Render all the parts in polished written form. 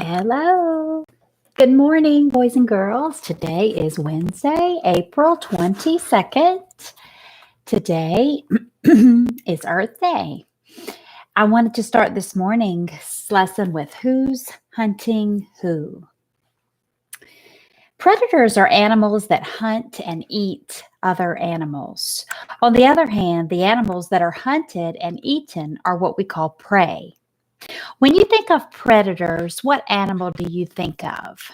Hello. Good morning, boys and girls. Today is Wednesday, April 22nd. Today is Earth Day. I wanted to start this morning's lesson with who's hunting who. Predators are animals that hunt and eat other animals. On the other hand, the animals that are hunted and eaten are what we call prey. When you think of predators, what animal do you think of?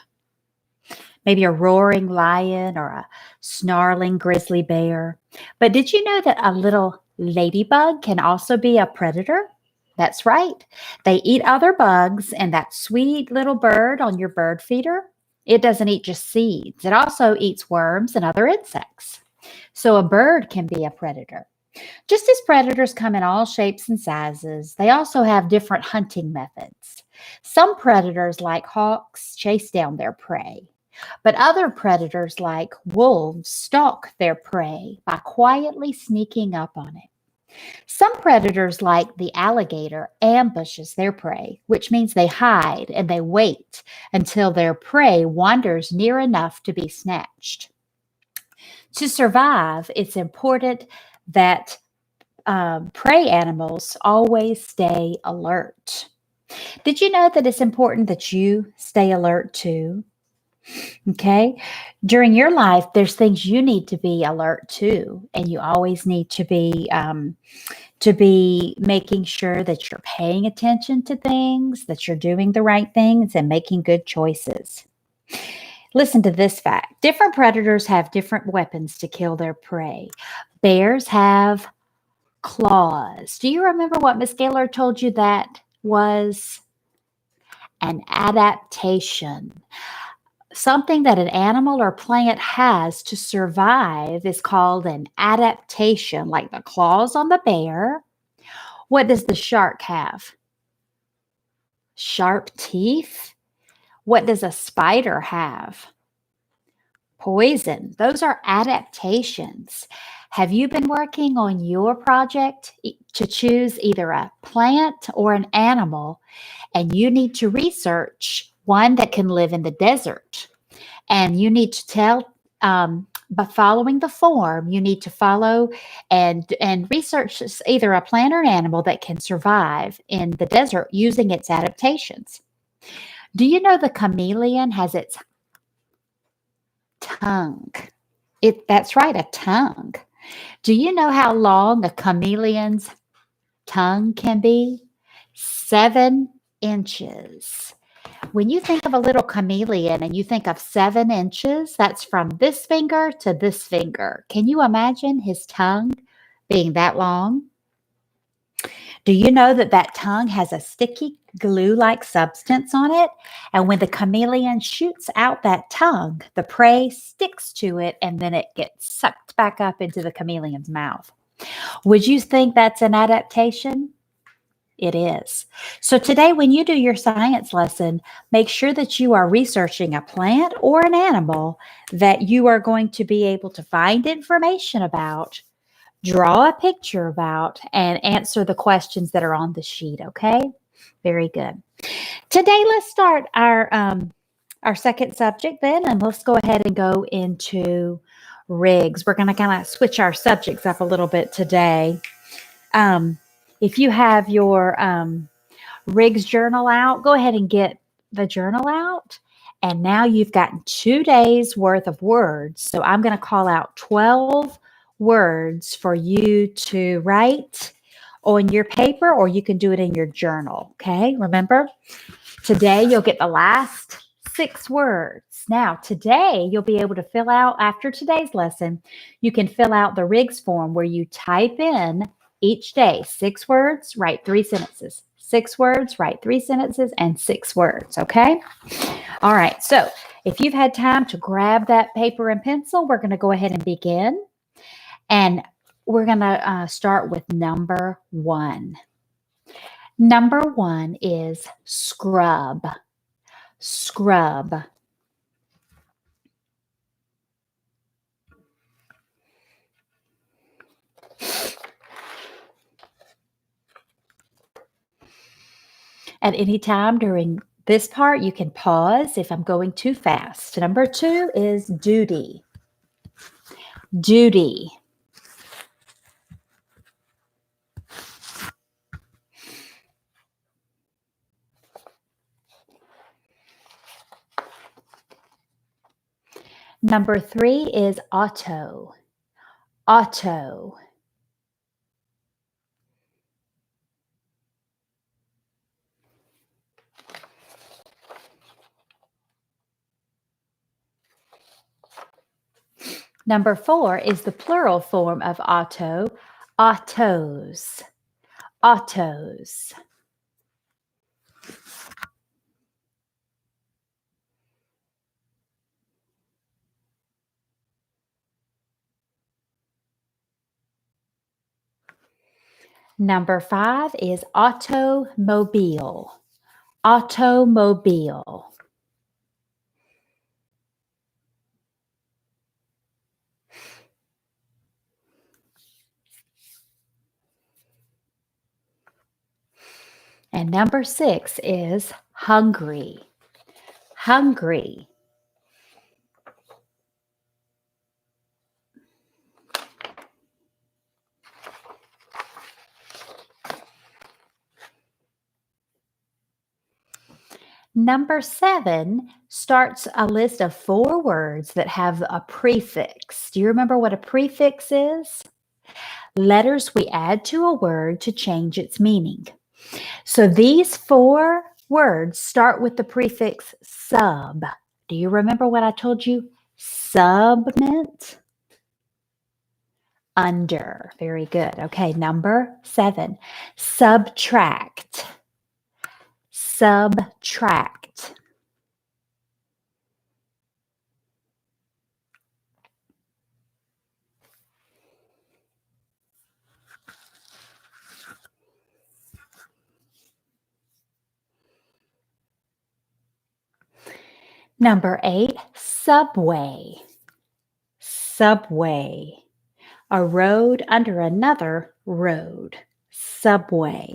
Maybe a roaring lion or a snarling grizzly bear. But did you know that a little ladybug can also be a predator? That's right. They eat other bugs, and that sweet little bird on your bird feeder, it doesn't eat just seeds. It also eats worms and other insects. So a bird can be a predator. Just as predators come in all shapes and sizes, they also have different hunting methods. Some predators, like hawks, chase down their prey. But other predators, like wolves, stalk their prey by quietly sneaking up on it. Some predators, like the alligator, ambushes their prey, which means they hide and they wait until their prey wanders near enough to be snatched. To survive, it's important that prey animals always stay alert. Did you know that it's important that you stay alert too? Okay. During your life, there's things you need to be alert to, and you always need to be making sure that you're paying attention to things, that you're doing the right things, and making good choices. Listen to this fact: different predators have different weapons to kill their prey. Bears have claws. Do you remember what Miss Gaylor told you that was? An adaptation. Something that an animal or plant has to survive is called an adaptation, like the claws on the bear. What does the shark have? Sharp teeth. What does a spider have? Poison. Those are adaptations. Have you been working on your project to choose either a plant or an animal? And you need to research one that can live in the desert. And you need to tell, by following the form, you need to follow and research either a plant or an animal that can survive in the desert using its adaptations. Do you know the chameleon has its tongue? That's right, a tongue. Do you know how long a chameleon's tongue can be? 7 inches. When you think of a little chameleon and you think of 7 inches, that's from this finger to this finger. Can you imagine his tongue being that long? Do you know that that tongue has a sticky glue-like substance on it? And when the chameleon shoots out that tongue, the prey sticks to it and then it gets sucked back up into the chameleon's mouth. Would you think that's an adaptation? It is. So today, when you do your science lesson, make sure that you are researching a plant or an animal that you are going to be able to find information about, draw a picture about, and answer the questions that are on the sheet, okay? Very good. Today, let's start our second subject then, and let's go ahead and go into rigs. We're going to kind of switch our subjects up a little bit today. If you have your Riggs journal out, go ahead and get the journal out. And now you've gotten 2 days worth of words. So I'm going to call out 12 words for you to write on your paper, or you can do it in your journal. Okay, remember? Today you'll get the last 6 words. Now, today you'll be able to fill out, after today's lesson, you can fill out the Riggs form where you type in each day 6 words, write 3 sentences. 6 words, write 3 sentences, and 6 words, okay? All right, so if you've had time to grab that paper and pencil, we're going to go ahead and begin. And we're going to start with number 1. Number 1 is scrub. Scrub. At any time during This part you can pause if I'm going too fast. Number 2 is duty. Duty. Number 3 is auto. Auto. Number 4 is the plural form of auto, autos. Autos. Number 5 is automobile. Automobile. And number 6 is hungry. Hungry. Number 7 starts a list of 4 words that have a prefix. Do you remember what a prefix is? Letters we add to a word to change its meaning. So these 4 words start with the prefix sub. Do you remember what I told you sub meant? Under. Very good. Okay, number 7. Subtract. Subtract. Number 8, subway. Subway. A road under another road. Subway.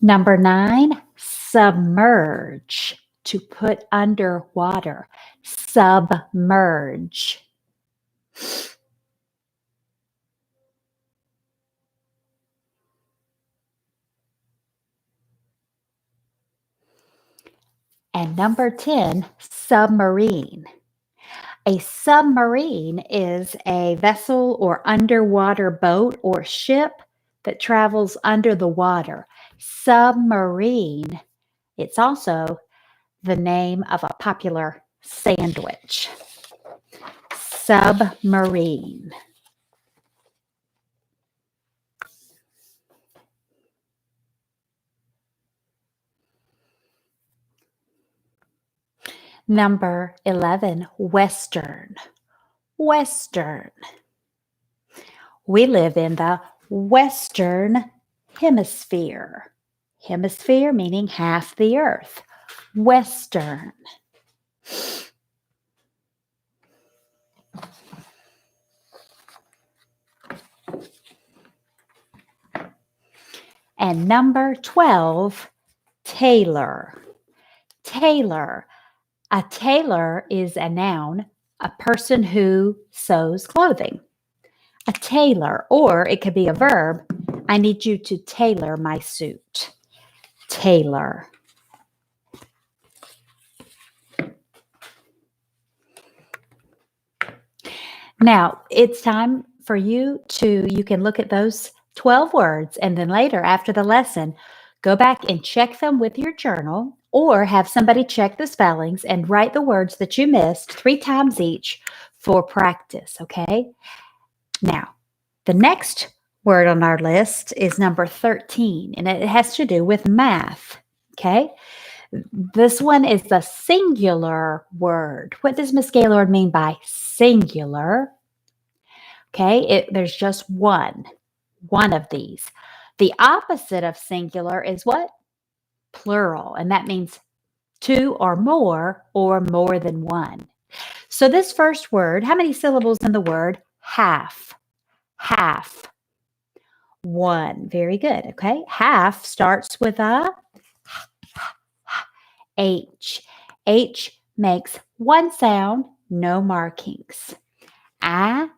Number 9, submerge. To put under water. Submerge. And number 10, submarine. A submarine is a vessel or underwater boat or ship that travels under the water. Submarine. It's also the name of a popular sandwich. Submarine. Number 11, Western. Western. We live in the Western Hemisphere. Hemisphere meaning half the earth. Western. And number 12, tailor. Tailor. A tailor is a noun, a person who sews clothing. A tailor, or it could be a verb. I need you to tailor my suit. Tailor. Now, it's time for you can look at those 12 words, and then later after the lesson, go back and check them with your journal or have somebody check the spellings and write the words that you missed 3 times each for practice, okay? Now, the next word on our list is number 13, and it has to do with math, okay? This one is the singular word. What does Miss Gaylord mean by singular? Okay, there's just one of these. The opposite of singular is what? Plural, and that means 2 or more than one. So this first word, how many syllables in the word half? Half. One. Very good. Okay. Half starts with a H. H makes one sound, no markings. It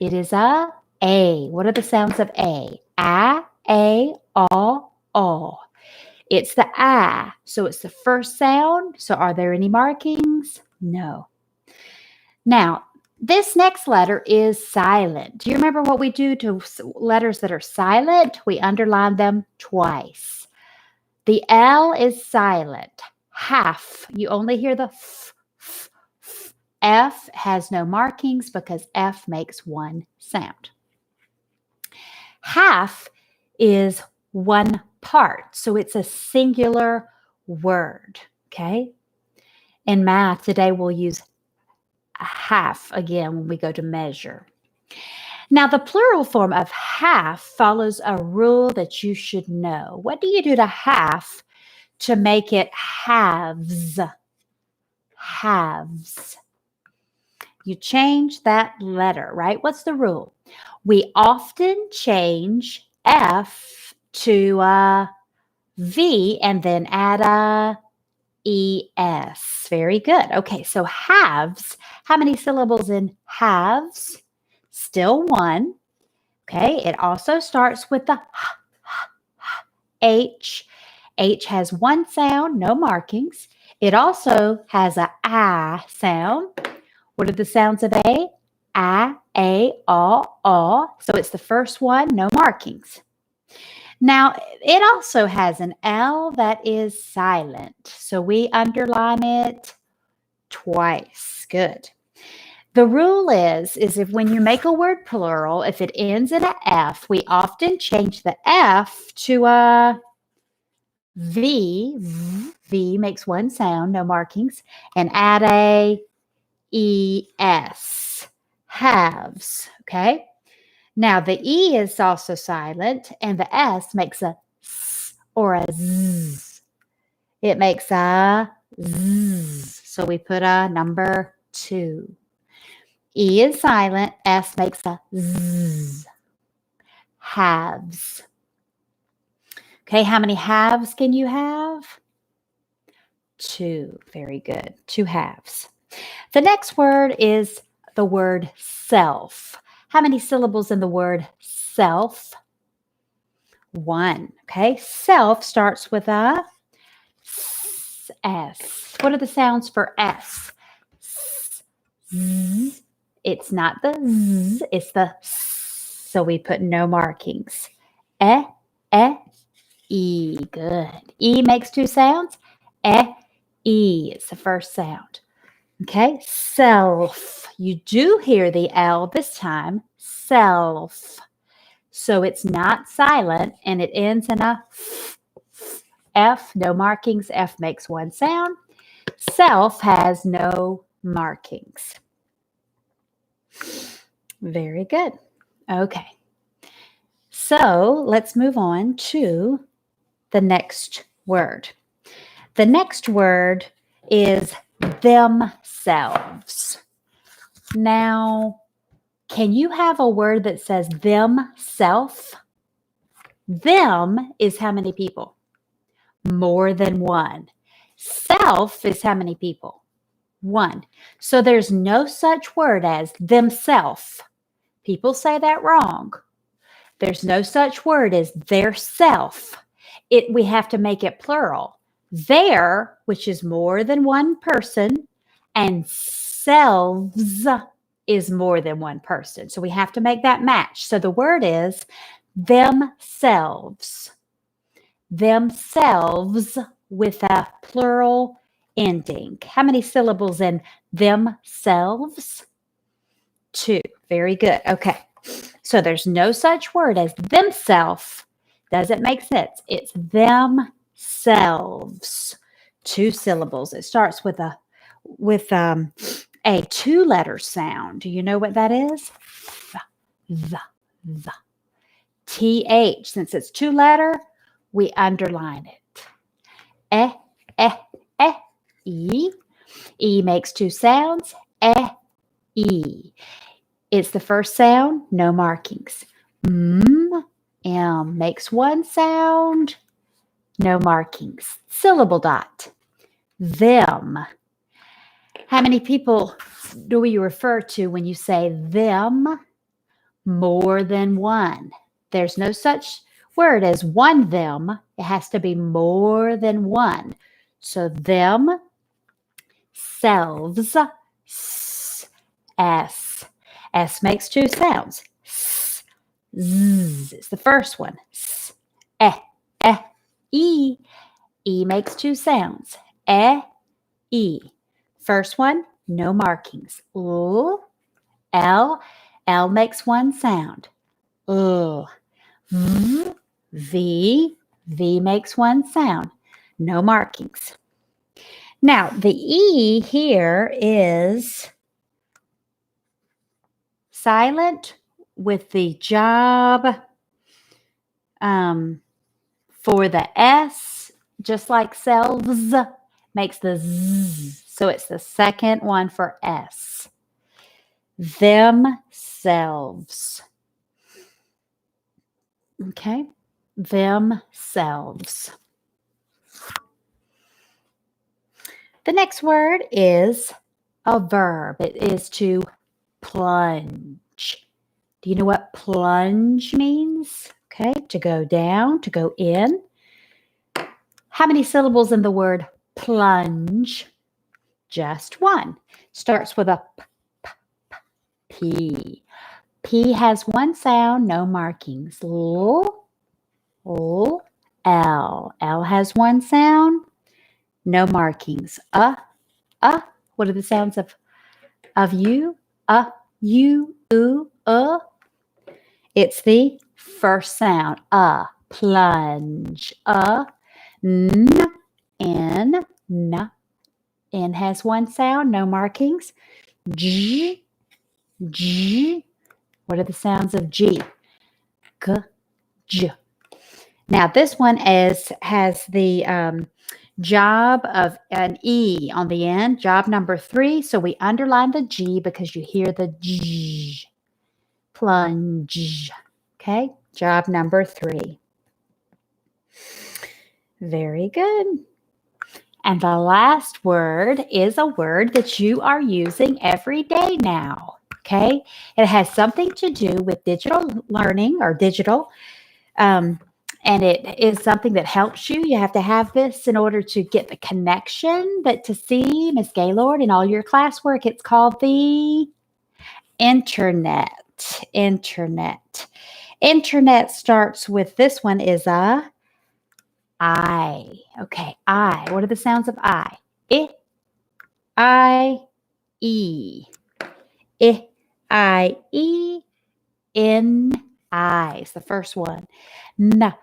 is a A. What are the sounds of A? A, O. It's the I. So it's the first sound. So are there any markings? No. Now, this next letter is silent. Do you remember what we do to letters that are silent? We underline them twice. The L is silent. Half. You only hear the f, f, f. F has no markings because F makes one sound. Half is one part, so it's a singular word, okay? In math, today we'll use a half again when we go to measure. Now, the plural form of half follows a rule that you should know. What do you do to half to make it halves? Halves. You change that letter, right? What's the rule? We often change F to a V and then add a ES. Very good. Okay, so halves. How many syllables in halves? Still one. Okay, it also starts with the H. H has one sound, no markings. It also has a I sound. What are the sounds of A? A, O. So it's the first one, no markings. Now, it also has an L that is silent. So we underline it twice. Good. The rule is if when you make a word plural, if it ends in a F, we often change the F to a V. V makes one sound, no markings, and add a ES. Halves. Okay. Now, the E is also silent, and the S makes a S or a Z. It makes a Z. So we put a number 2. E is silent. S makes a Z. Halves. Okay, how many halves can you have? 2. Very good. 2 halves. The next word is the word self. How many syllables in the word self? 1. Okay, self starts with a S. What are the sounds for S? Z. It's not the Z, it's the S. So we put no markings. E. Good. E makes 2 sounds. E is the first sound. Okay, self. You do hear the L this time. Self. So it's not silent and it ends in a F. No markings. F makes one sound. Self has no markings. Very good. Okay. So let's move on to the next word. The next word is themselves. Now, can you have a word that says themself? Them is how many people? More than one. Self is how many people? 1. So there's no such word as themself. People say that wrong. There's no such word as their self. We have to make it plural. Their, which is more than one person, and selves is more than one person. So we have to make that match. So the word is themselves. Themselves with a plural ending. How many syllables in themselves? 2. Very good. Okay. So there's no such word as themself. Doesn't make sense. It's themselves. 2 syllables. It starts with a 2-letter sound. Do you know what that is? The. TH. Since it's 2-letter, we underline it. E. E makes two sounds. E. It's the first sound, no markings. M makes one sound, no markings. Syllable dot. Them. How many people do we refer to when you say them? More than one. There's no such word as one them. It has to be more than one. So them, selves, S. S makes two sounds. S, Z is the first one. S, E. E makes two sounds. E. First one, no markings. L. L makes one sound. V. V makes one sound. No markings. Now, the E here is silent with the job for the S, just like selves, makes the Z. So it's the second one for S. Themselves. Okay? Themselves. The next word is a verb. It is to plunge. Do you know what plunge means? Okay, to go down, to go in. How many syllables in the word plunge? Just one. Starts with a P. P has one sound, no markings. L. L has one sound, no markings. What are the sounds of you? You, It's the first sound. Plunge. N. N has one sound, no markings. G. What are the sounds of G? J. Now this one has the job of an E on the end, job number 3. So we underline the G because you hear the G. Plunge. Okay, job number 3. Very good. And the last word is a word that you are using every day now. Okay, it has something to do with digital learning or digital. And it is something that helps you. You have to have this in order to get the connection. But to see Miss Gaylord in all your classwork, it's called the internet. Internet starts with this one is a I. Okay, I. What are the sounds of I? I, E. I, E. I is the first one. N.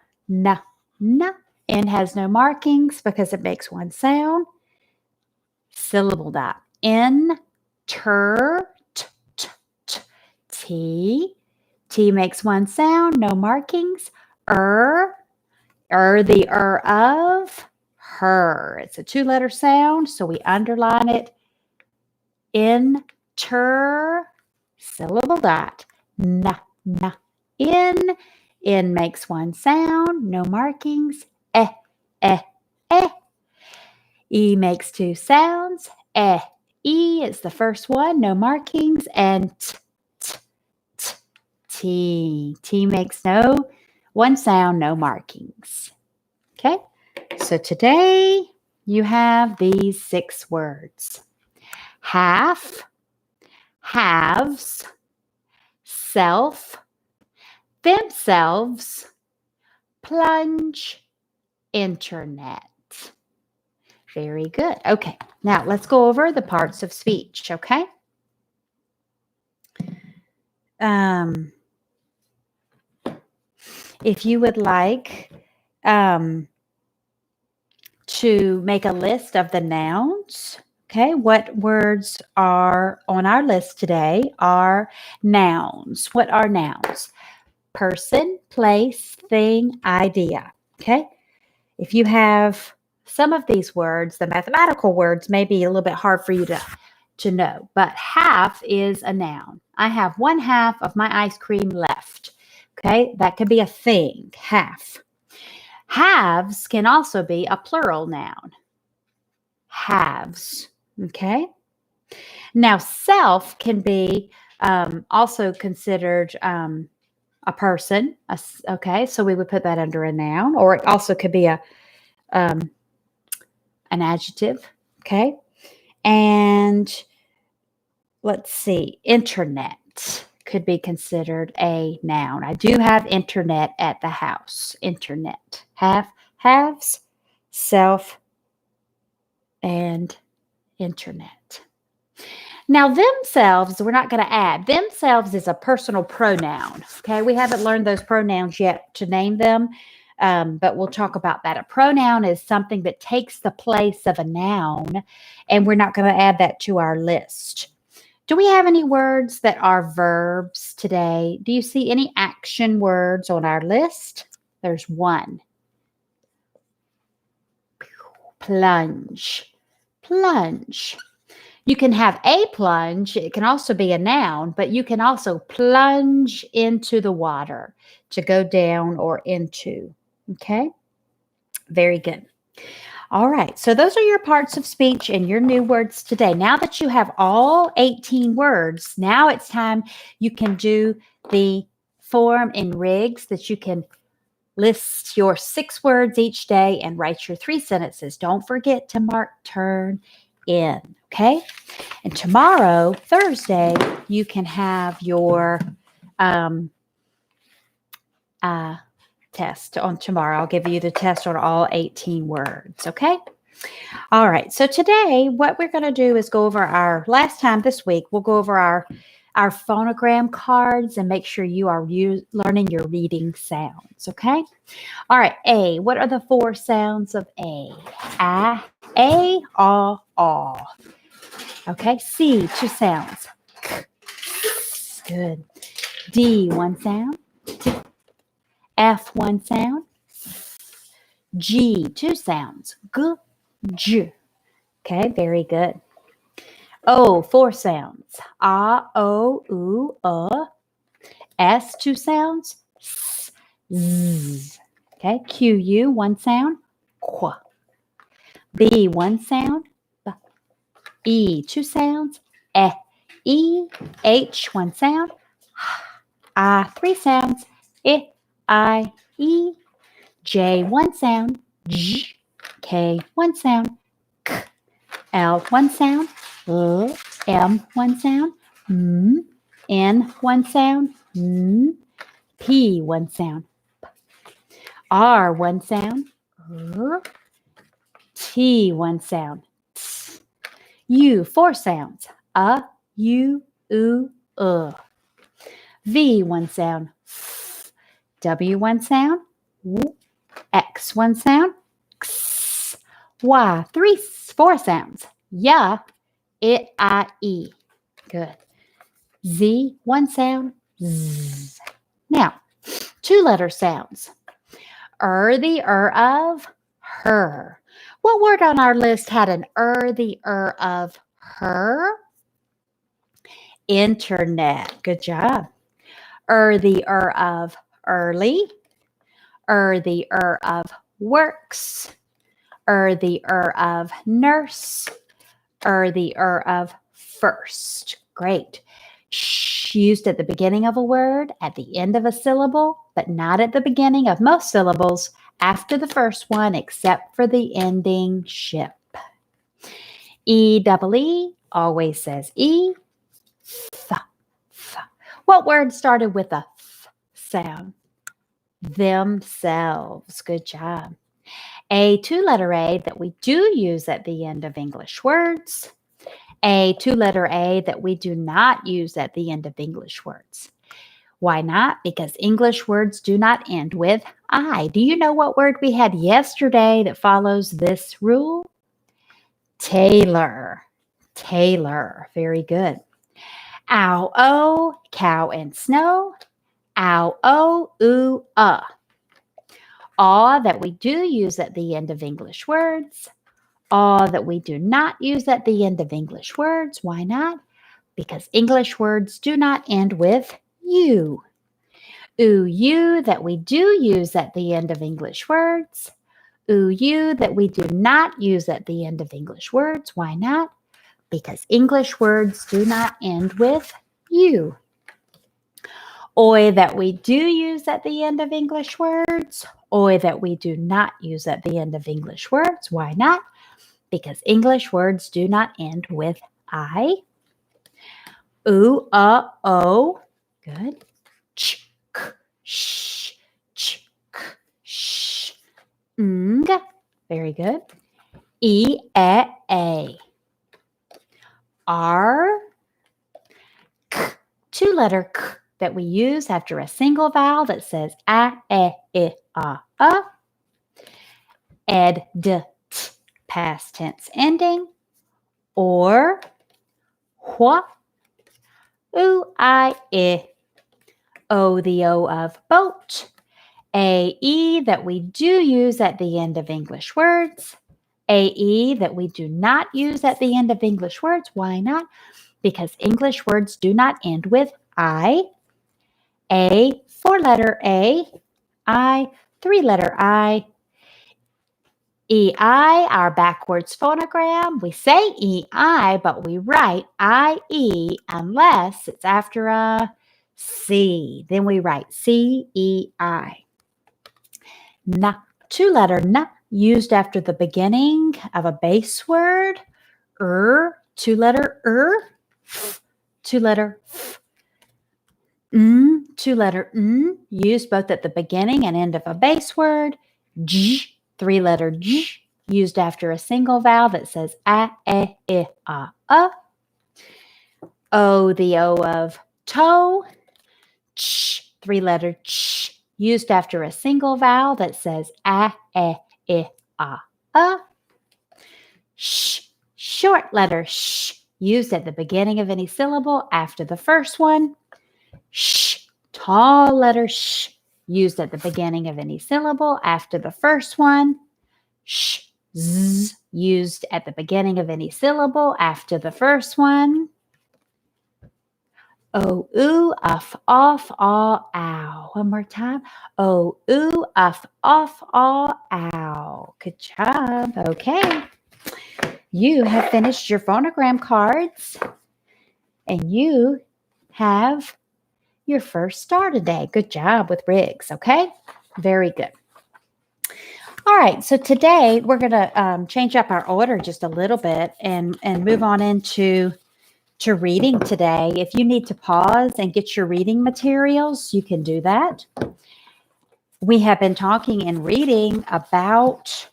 N has no markings because it makes one sound. Syllable dot. Enter. T. T makes one sound, no markings. The of her. It's a 2-letter sound, so we underline it. Enter. Syllable dot. In makes one sound, no markings. E makes two sounds. E is the first one, no markings. And T. T makes one sound, no markings. Okay, so today you have these 6 words. Half, halves, self, themselves, plunge, internet. Very good. Okay, now let's go over the parts of speech, okay? If you would like to make a list of the nouns, okay, what words are on our list today are nouns. What are nouns? Person, place, thing, idea, okay? If you have some of these words, the mathematical words, may be a little bit hard for you to know, but half is a noun. I have 1/2 of my ice cream left. Okay, that could be a thing, half. Halves can also be a plural noun. Halves. Okay. Now, self can be also considered a person. Okay, so we would put that under a noun, or it also could be an adjective. Okay, and let's see, internet could be considered a noun. I do have internet at the house. Internet. Halves, self, and internet. Now, themselves, we're not going to add. Themselves is a personal pronoun. Okay, we haven't learned those pronouns yet to name them, but we'll talk about that. A pronoun is something that takes the place of a noun, and we're not going to add that to our list. Do we have any words that are verbs today? Do you see any action words on our list? There's one. Plunge. Plunge. You can have a plunge. It can also be a noun, but you can also plunge into the water, to go down or into. Okay? Very good. All right. So those are your parts of speech and your new words today. Now that you have all 18 words, now it's time you can do the form in Riggs that you can list your 6 words each day and write your 3 sentences. Don't forget to mark turn in. Okay. And tomorrow, Thursday, you can have your test on tomorrow. I'll give you the test on all 18 words. Okay. All right. So today, what we're going to do is go over our last time this week. We'll go over our phonogram cards and make sure you are learning your reading sounds. Okay. All right. A. What are the 4 sounds of A? A, aw. Okay. C, 2 sounds. Good. D, 1 sound. F, 1 sound. G, 2 sounds. G, j. Okay, very good. O, 4 sounds. A, o, u, S, 2 sounds. S, z. Okay, Q, U, 1 sound. Qu. B, 1 sound. B. E, 2 sounds. E, H, 1 sound. I, 3 sounds. I, E. J, 1 sound. J. K, 1 sound. K. L, 1 sound. L, M, 1 sound. M, N, 1 sound. N, P, 1 sound. R, 1 sound. R, T, 1 sound. T. U, 4 sounds. U, U, V, 1 sound. F. W, 1 sound. W. X, 1 sound. X. Y, 4 sounds. Ya, it, I, E. Good. Z, 1 sound. Z. Now, 2-letter sounds. The of her. What word on our list had an the of her? Internet. Good job. The of early. The of works. The of nurse. The of first. Great. Used at the beginning of a word, at the end of a syllable, but not at the beginning of most syllables, after the first one, except for the ending ship. E always says E. Th. What word started with a th sound? Themselves. Good job. A 2-letter A that we do use at the end of English words. A 2-letter A that we do not use at the end of English words. Why not? Because English words do not end with I. Do you know what word we had yesterday that follows this rule? Tailor. Tailor. Very good. Ow, oh, cow and snow. Ow, oh, ooh, Aw that we do use at the end of English words. Aw that we do not use at the end of English words. Why not? Because English words do not end with you. Ooh, you that we do use at the end of English words. Ooh, you that we do not use at the end of English words. Why not? Because English words do not end with you. Oi that we do use at the end of English words. Oi that we do not use at the end of English words. Why not? Because English words do not end with I. Ooh, oh. Good. Ch, k, sh, ch, k, sh. Ng. Very good. E, a. R. K. Two-letter k that we use after a single vowel that says a, e, a. Ed, d, t, past tense ending. Or, hua. Oo, I, O, the O of boat. A, E that we do use at the end of English words. A, E that we do not use at the end of English words. Why not? Because English words do not end with I. A, four-letter A. I, three-letter I. E-I, our backwards phonogram. We say E-I, but we write I-E unless it's after a C. Then we write C-E-I. Na, two-letter N, used after the beginning of a base word. Two-letter F, two-letter F. Two-letter N, used both at the beginning and end of a base word. J, three-letter J, used after a single vowel that says a, e, I, a. O, the O of toe. Ch, three-letter Ch, used after a single vowel that says a, e, I, a. Sh, short letter sh, used at the beginning of any syllable after the first one. Sh, tall letter sh, used at the beginning of any syllable after the first one. Sh, z, used at the beginning of any syllable after the first one. O, oo, uff, off, aw, ow. One more time. O, oo, uff, off, aw, ow. Good job. Okay. You have finished your phonogram cards and you have your first star today. Good job with Riggs. Okay. Very good. All right. So today we're going to change up our order just a little bit and move on into reading today. If you need to pause and get your reading materials, you can do that. We have been talking and reading about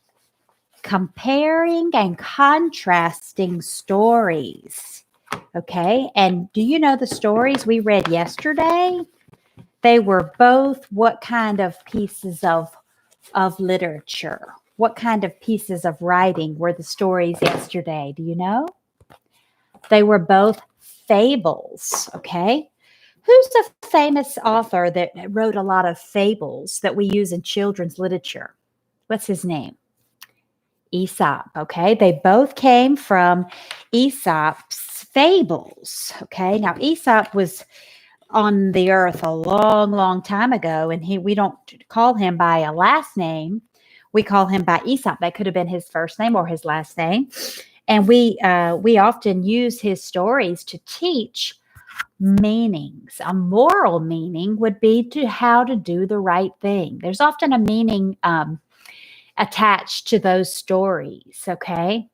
comparing and contrasting stories. Okay. And do you know the stories we read yesterday? They were both what kind of pieces of literature? What kind of pieces of writing were the stories yesterday? Do you know? They were both fables, okay? Who's a famous author that wrote a lot of fables that we use in children's literature? What's his name? Aesop, okay? They both came from Aesop's fables, okay? Now, Aesop was on the earth a long, long time ago, and we don't call him by a last name. We call him by Aesop. That could have been his first name or his last name. And we often use his stories to teach meanings. A moral meaning would be to how to do the right thing. There's often a meaning attached to those stories, okay?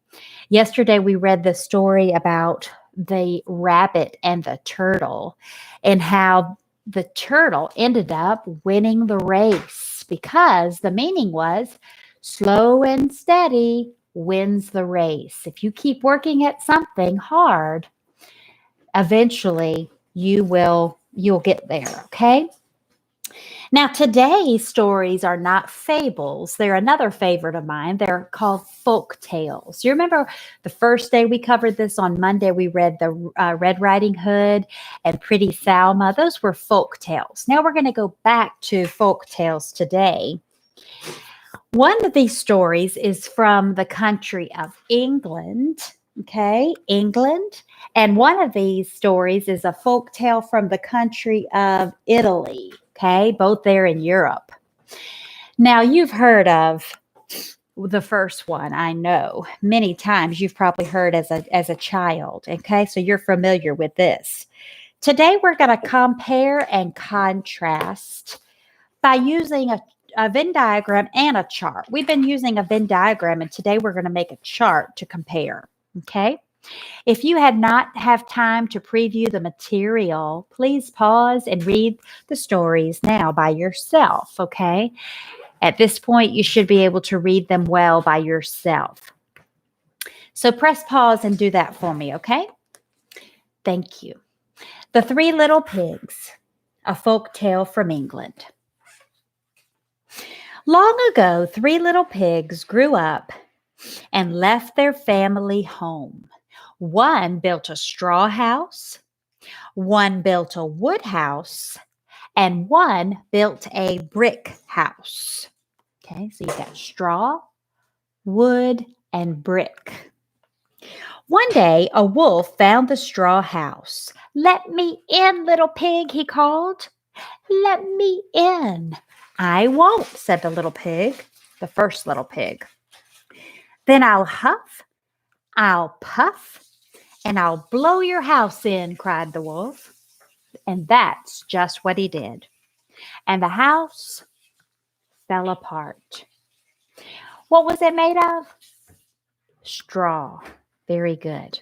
Yesterday, we read the story about the rabbit and the turtle and how the turtle ended up winning the race because the meaning was slow and steady wins the race. If you keep working at something hard, eventually you'll get there, okay? Now, today's stories are not fables. They're another favorite of mine. They're called folk tales. You remember the first day we covered this on Monday, we read the Red Riding Hood and Pretty Salma. Those were folk tales. Now we're going to go back to folk tales today. One of these stories is from the country of England. Okay, England. And one of these stories is a folk tale from the country of Italy. Okay, both there in Europe. Now, you've heard of the first one, I know. Many times you've probably heard as a child. Okay, so you're familiar with this. Today, we're going to compare and contrast by using a Venn diagram and a chart. We've been using a Venn diagram, and today we're going to make a chart to compare. Okay. If you had not have time to preview the material, please pause and read the stories now by yourself. Okay. At this point, you should be able to read them well by yourself. So press pause and do that for me. Okay. Thank you. The Three Little Pigs, a folk tale from England. Long ago, three little pigs grew up and left their family home. One built a straw house, one built a wood house, and one built a brick house. Okay, so you got straw, wood, and brick. One day, a wolf found the straw house. "Let me in, little pig," he called. "Let me in." "I won't," said the little pig, the first little pig. "Then I'll huff, I'll puff, and I'll blow your house in," cried the wolf. And that's just what he did. And the house fell apart. What was it made of? Straw. Very good.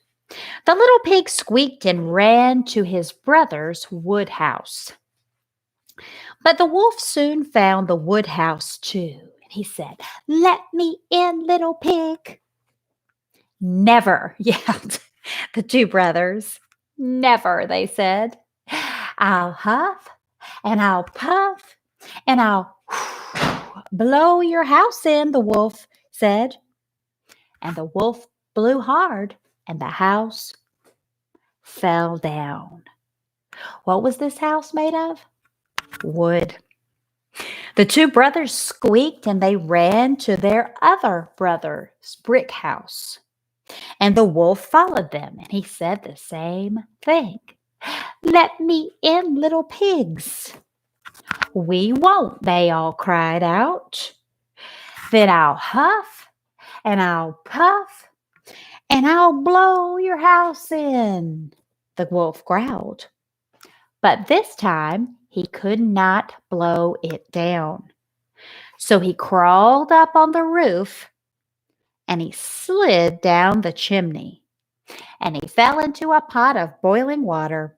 The little pig squeaked and ran to his brother's wood house. But the wolf soon found the wood house too. And he said, "Let me in, little pig." "Never," yelled the two brothers. "Never," they said. "I'll huff and I'll puff and I'll blow your house in," the wolf said. And the wolf blew hard and the house fell down. What was this house made of? Wood. The two brothers squeaked and they ran to their other brother's brick house. And the wolf followed them and he said the same thing. "Let me in, little pigs." "We won't," they all cried out. "Then I'll huff and I'll puff and I'll blow your house in," the wolf growled. But this time he could not blow it down. So he crawled up on the roof and he slid down the chimney and he fell into a pot of boiling water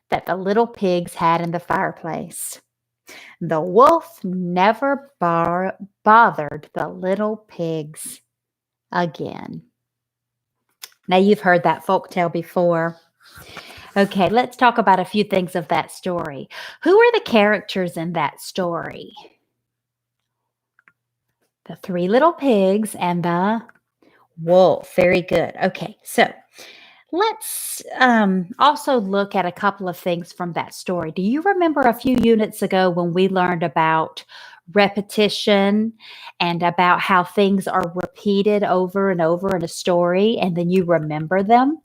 that the little pigs had in the fireplace. The wolf never bothered the little pigs again. Now, you've heard that folk tale before. Okay, let's talk about a few things of that story. Who are the characters in that story? The three little pigs and the wolf. Very good. Okay, so let's also look at a couple of things from that story. Do you remember a few units ago when we learned about repetition and about how things are repeated over and over in a story and then you remember them?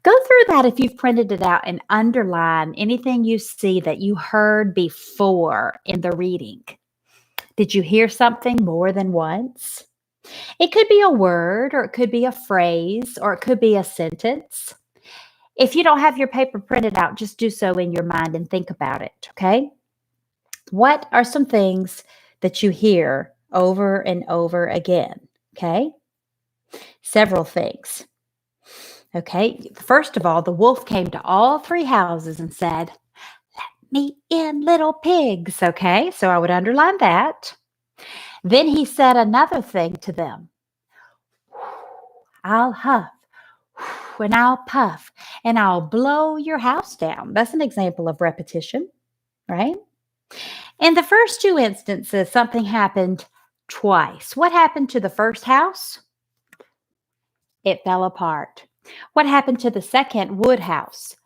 Go through that if you've printed it out and underline anything you see that you heard before in the reading. Did you hear something more than once? It could be a word, or it could be a phrase, or it could be a sentence. If you don't have your paper printed out, just do so in your mind and think about it, okay? What are some things that you hear over and over again, okay? Several things. Okay, first of all, the wolf came to all three houses and said, "Let me in, little pigs." Okay, so I would underline that. Then he said another thing to them. "I'll huff and I'll puff and I'll blow your house down." That's an example of repetition, right? In the first two instances, something happened twice. What happened to the first house? It fell apart. What happened to the second wood house?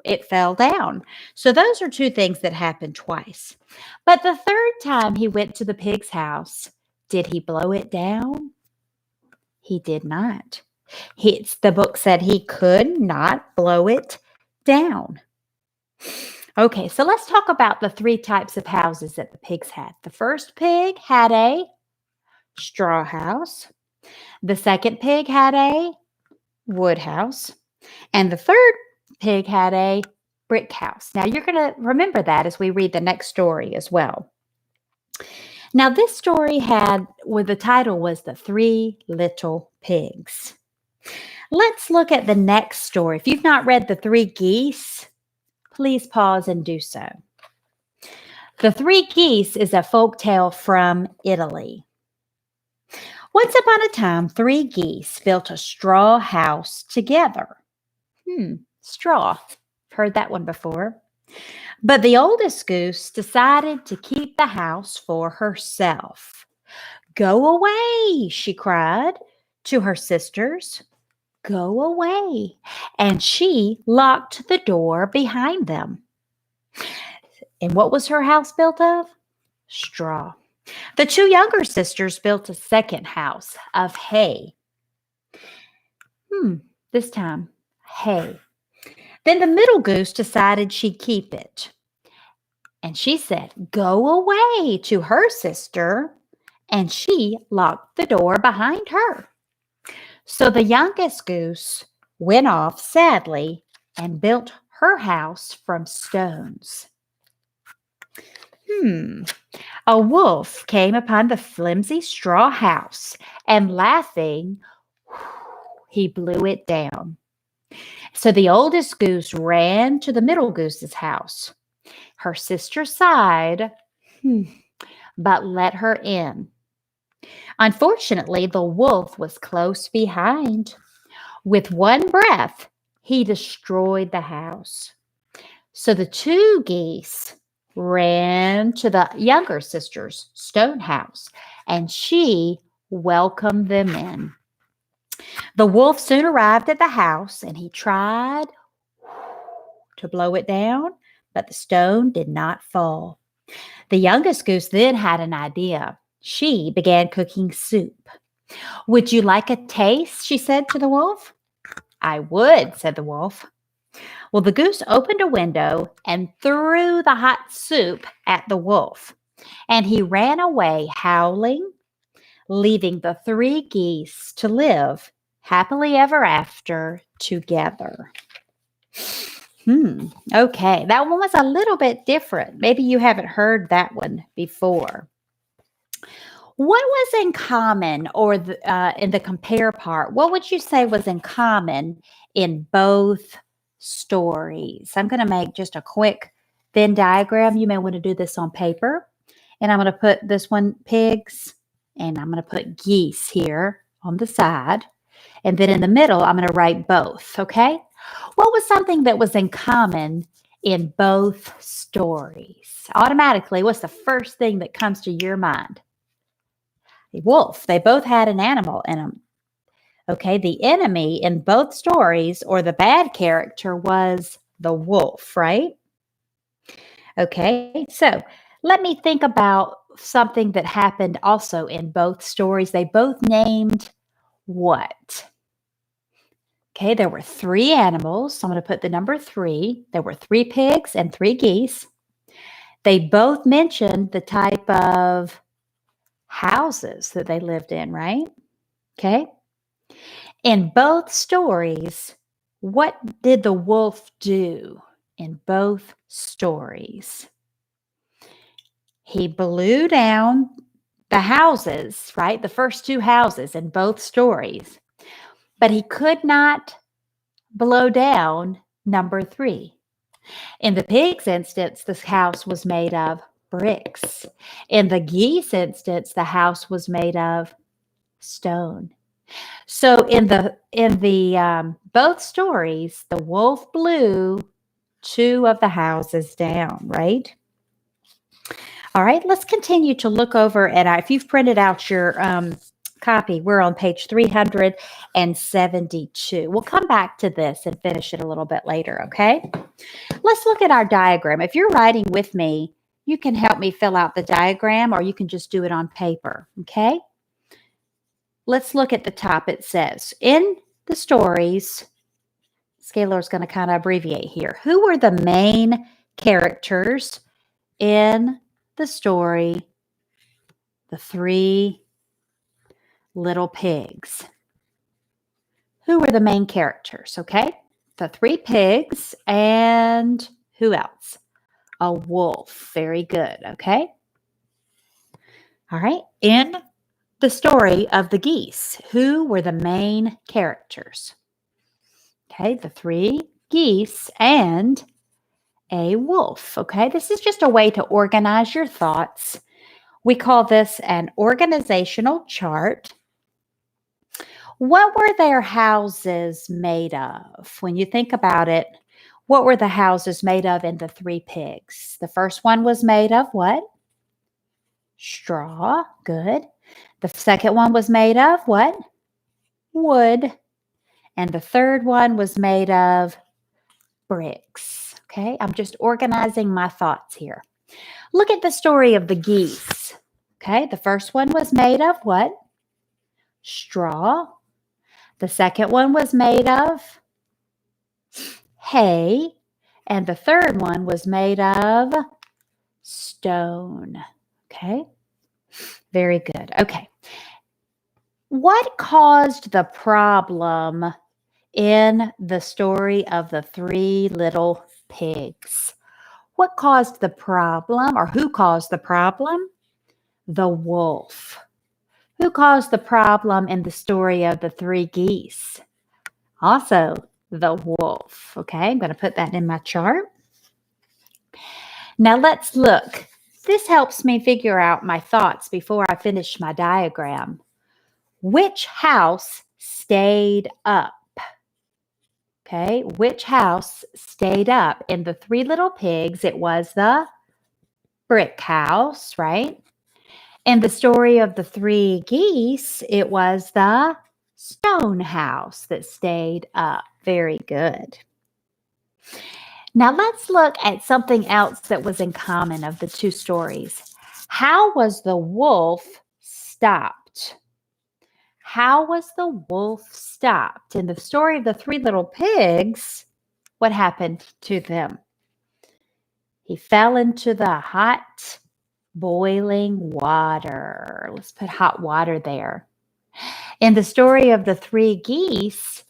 it fell down. So those are two things that happened twice. But the third time he went to the pig's house, did he blow it down? He did not. The book said he could not blow it down. Okay, so let's talk about the three types of houses that the pigs had. The first pig had a straw house. The second pig had a wood house. And the third pig had a brick house. Now, you're going to remember that as we read the next story as well. Now, this story the title was The Three Little Pigs. Let's look at the next story. If you've not read The Three Geese, please pause and do so. The Three Geese is a folk tale from Italy. Once upon a time, three geese built a straw house together. Straw. Heard that one before. But the oldest goose decided to keep the house for herself. "Go away," she cried to her sisters. "Go away." And she locked the door behind them. And what was her house built of? Straw. The two younger sisters built a second house of hay. This time, hay. Then the middle goose decided she'd keep it. And she said, "Go away," to her sister, and she locked the door behind her. So the youngest goose went off sadly and built her house from stones. A wolf came upon the flimsy straw house, and laughing, he blew it down. So the oldest goose ran to the middle goose's house. Her sister sighed, but let her in. Unfortunately, the wolf was close behind. With one breath, he destroyed the house. So the two geese ran to the younger sister's stone house, and she welcomed them in. The wolf soon arrived at the house, and he tried to blow it down, but the stone did not fall. The youngest goose then had an idea. She began cooking soup. "Would you like a taste?" she said to the wolf. "I would," said the wolf. Well, the goose opened a window and threw the hot soup at the wolf, and he ran away howling, leaving the three geese to live happily ever after together. Okay, that one was a little bit different. Maybe you haven't heard that one before. What was in common, or in the compare part, what would you say was in common in both stories? I'm going to make just a quick Venn diagram. You may want to do this on paper. And I'm going to put this one pigs, and I'm going to put geese here on the side. And then in the middle, I'm going to write both, okay? What was something that was in common in both stories? Automatically, what's the first thing that comes to your mind? A wolf. They both had an animal in them. Okay, the enemy in both stories, or the bad character, was the wolf, right? Okay, so let me think about something that happened also in both stories. They both named what? Okay, there were three animals. So I'm going to put the number 3. There were 3 pigs and 3 geese. They both mentioned the type of houses that they lived in, right? Okay. In both stories, what did the wolf do in both stories? He blew down the houses, right? The first 2 houses in both stories. But he could not blow down number 3. In the pig's instance, this house was made of bricks. In the geese instance, the house was made of stone. So in the both stories, the wolf blew 2 of the houses down, right? All right, let's continue to look over at if you've printed out your copy, we're on page 372. We'll come back to this and finish it a little bit later, okay? Let's look at our diagram. If you're writing with me, you can help me fill out the diagram, or you can just do it on paper, okay? Let's look at the top. It says, in the stories, Scalar's going to kind of abbreviate here. Who were the main characters in the story, The Three Little Pigs? Who were the main characters, okay? The three pigs and who else? A wolf. Very good, okay? All right. In the story of the geese, who were the main characters? Okay, the three geese and a wolf, okay? This is just a way to organize your thoughts. We call this an organizational chart. What were their houses made of? When you think about it, what were the houses made of in the three pigs? The first one was made of what? Straw. Good. The second one was made of what? Wood. And the third one was made of bricks. Okay, I'm just organizing my thoughts here. Look at the story of the geese. Okay, the first one was made of what? Straw. The second one was made of hay. And the third one was made of stone. Okay, very good. Okay, what caused the problem in the story of the three little pigs? What caused the problem, or who caused the problem? The wolf. Who caused the problem in the story of the three geese? Also, the wolf. Okay, I'm going to put that in my chart. Now let's look. This helps me figure out my thoughts before I finish my diagram. Which house stayed up? Okay, which house stayed up? In the three little pigs, it was the brick house, right? In the story of the three geese, it was the stone house that stayed up. Very good. Now let's look at something else that was in common of the two stories. How was the wolf stopped? How was the wolf stopped? In the story of the three little pigs, what happened to them? He fell into the hot, boiling water. Let's put hot water there. In the story of the three geese,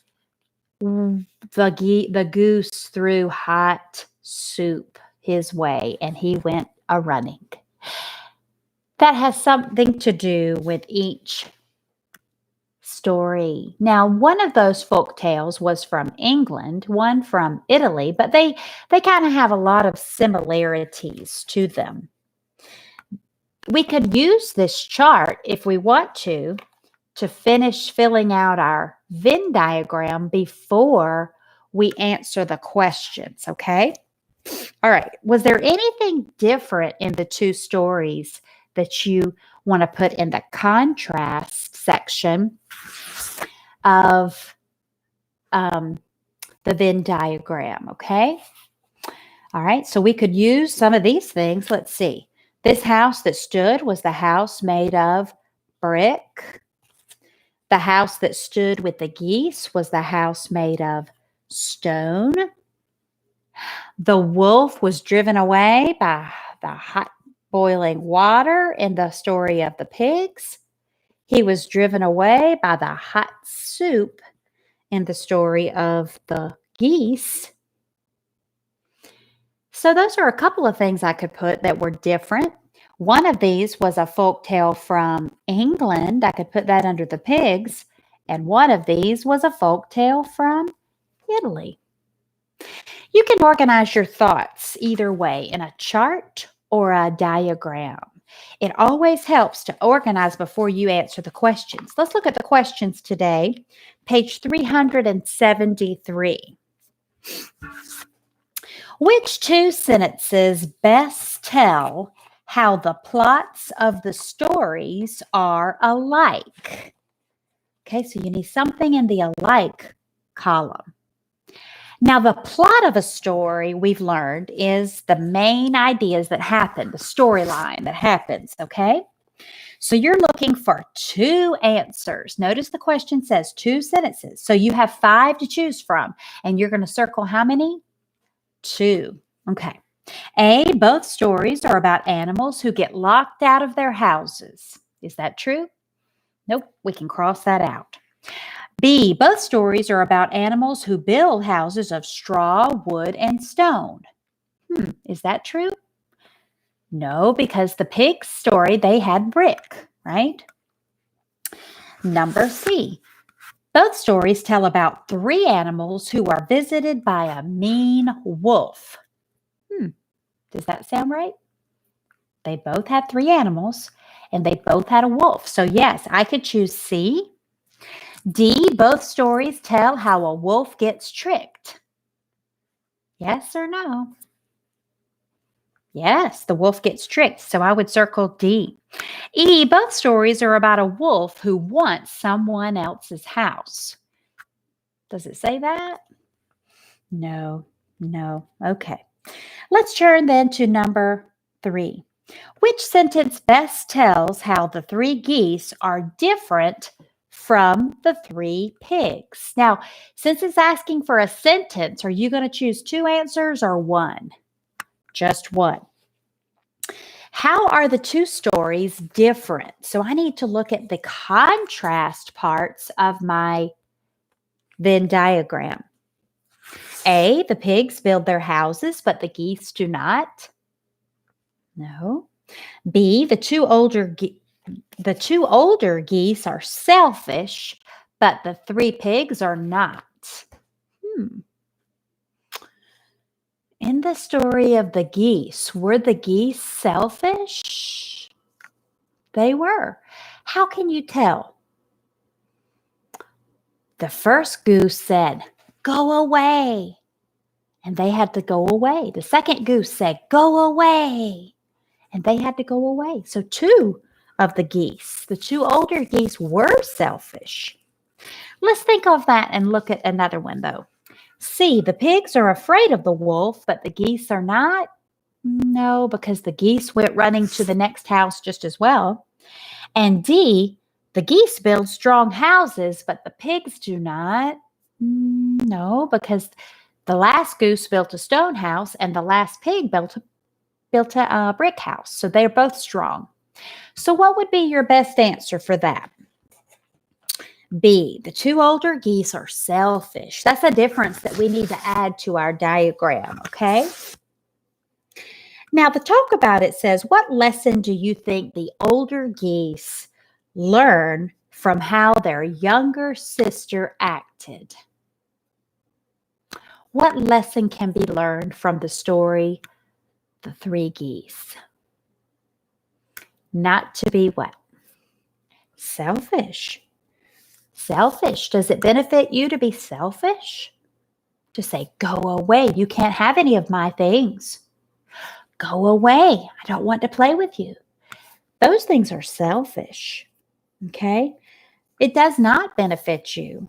the goose threw hot soup his way and he went a-running. That has something to do with each story. Now, one of those folk tales was from England, one from Italy, but they kind of have a lot of similarities to them. We could use this chart if we want to finish filling out our Venn diagram before we answer the questions, okay? All right. Was there anything different in the two stories that you want to put in the contrast section of the Venn diagram, okay? All right. So we could use some of these things. Let's see. This house that stood was the house made of brick. The house that stood with the geese was the house made of stone. The wolf was driven away by the hot boiling water in the story of the pigs. He was driven away by the hot soup in the story of the geese. So those are a couple of things I could put that were different. One of these was a folk tale from England. I could put that under the pigs. And one of these was a folk tale from Italy. You can organize your thoughts either way, in a chart or a diagram. It always helps to organize before you answer the questions. Let's look at the questions today. Page 373. Which two sentences best tell how the plots of the stories are alike? Okay, so you need something in the alike column. Now, the plot of a story, we've learned, is the main ideas that happen, the storyline that happens, okay? So you're looking for 2 answers. Notice the question says 2 sentences. So you have 5 to choose from, and you're going to circle how many? 2. Okay. A, both stories are about animals who get locked out of their houses. Is that true? Nope, we can cross that out. B, both stories are about animals who build houses of straw, wood, and stone. Is that true? No, because the pig story, they had brick, right? Number C, both stories tell about 3 animals who are visited by a mean wolf. Does that sound right? They both had 3 animals, and they both had a wolf. So yes, I could choose C. D, both stories tell how a wolf gets tricked. Yes or no? Yes, the wolf gets tricked, so I would circle D. E, both stories are about a wolf who wants someone else's house. Does it say that? No. Okay. Let's turn then to number 3. Which sentence best tells how the 3 geese are different from the 3 pigs? Now, since it's asking for a sentence, are you going to choose 2 answers or 1? Just 1. How are the 2 stories different? So I need to look at the contrast parts of my Venn diagram. A, the pigs build their houses, but the geese do not. No. B, the two older geese are selfish, but the 3 pigs are not. In the story of the geese, were the geese selfish? They were. How can you tell? The first goose said, "Go away." And they had to go away. The second goose said, "Go away." And they had to go away. So 2 of the geese, the 2 older geese, were selfish. Let's think of that and look at another one, though. C, the pigs are afraid of the wolf, but the geese are not. No, because the geese went running to the next house just as well. And D, the geese build strong houses, but the pigs do not. No, because the last goose built a stone house and the last pig built a brick house. So they're both strong. So what would be your best answer for that? B, the 2 older geese are selfish. That's a difference that we need to add to our diagram, okay? Now, the talk about it says, what lesson do you think the older geese learn from how their younger sister acted? What lesson can be learned from the story, The 3 Geese? Not to be what? Selfish. Selfish. Does it benefit you to be selfish? To say, "Go away. You can't have any of my things. Go away. I don't want to play with you." Those things are selfish. Okay? It does not benefit you.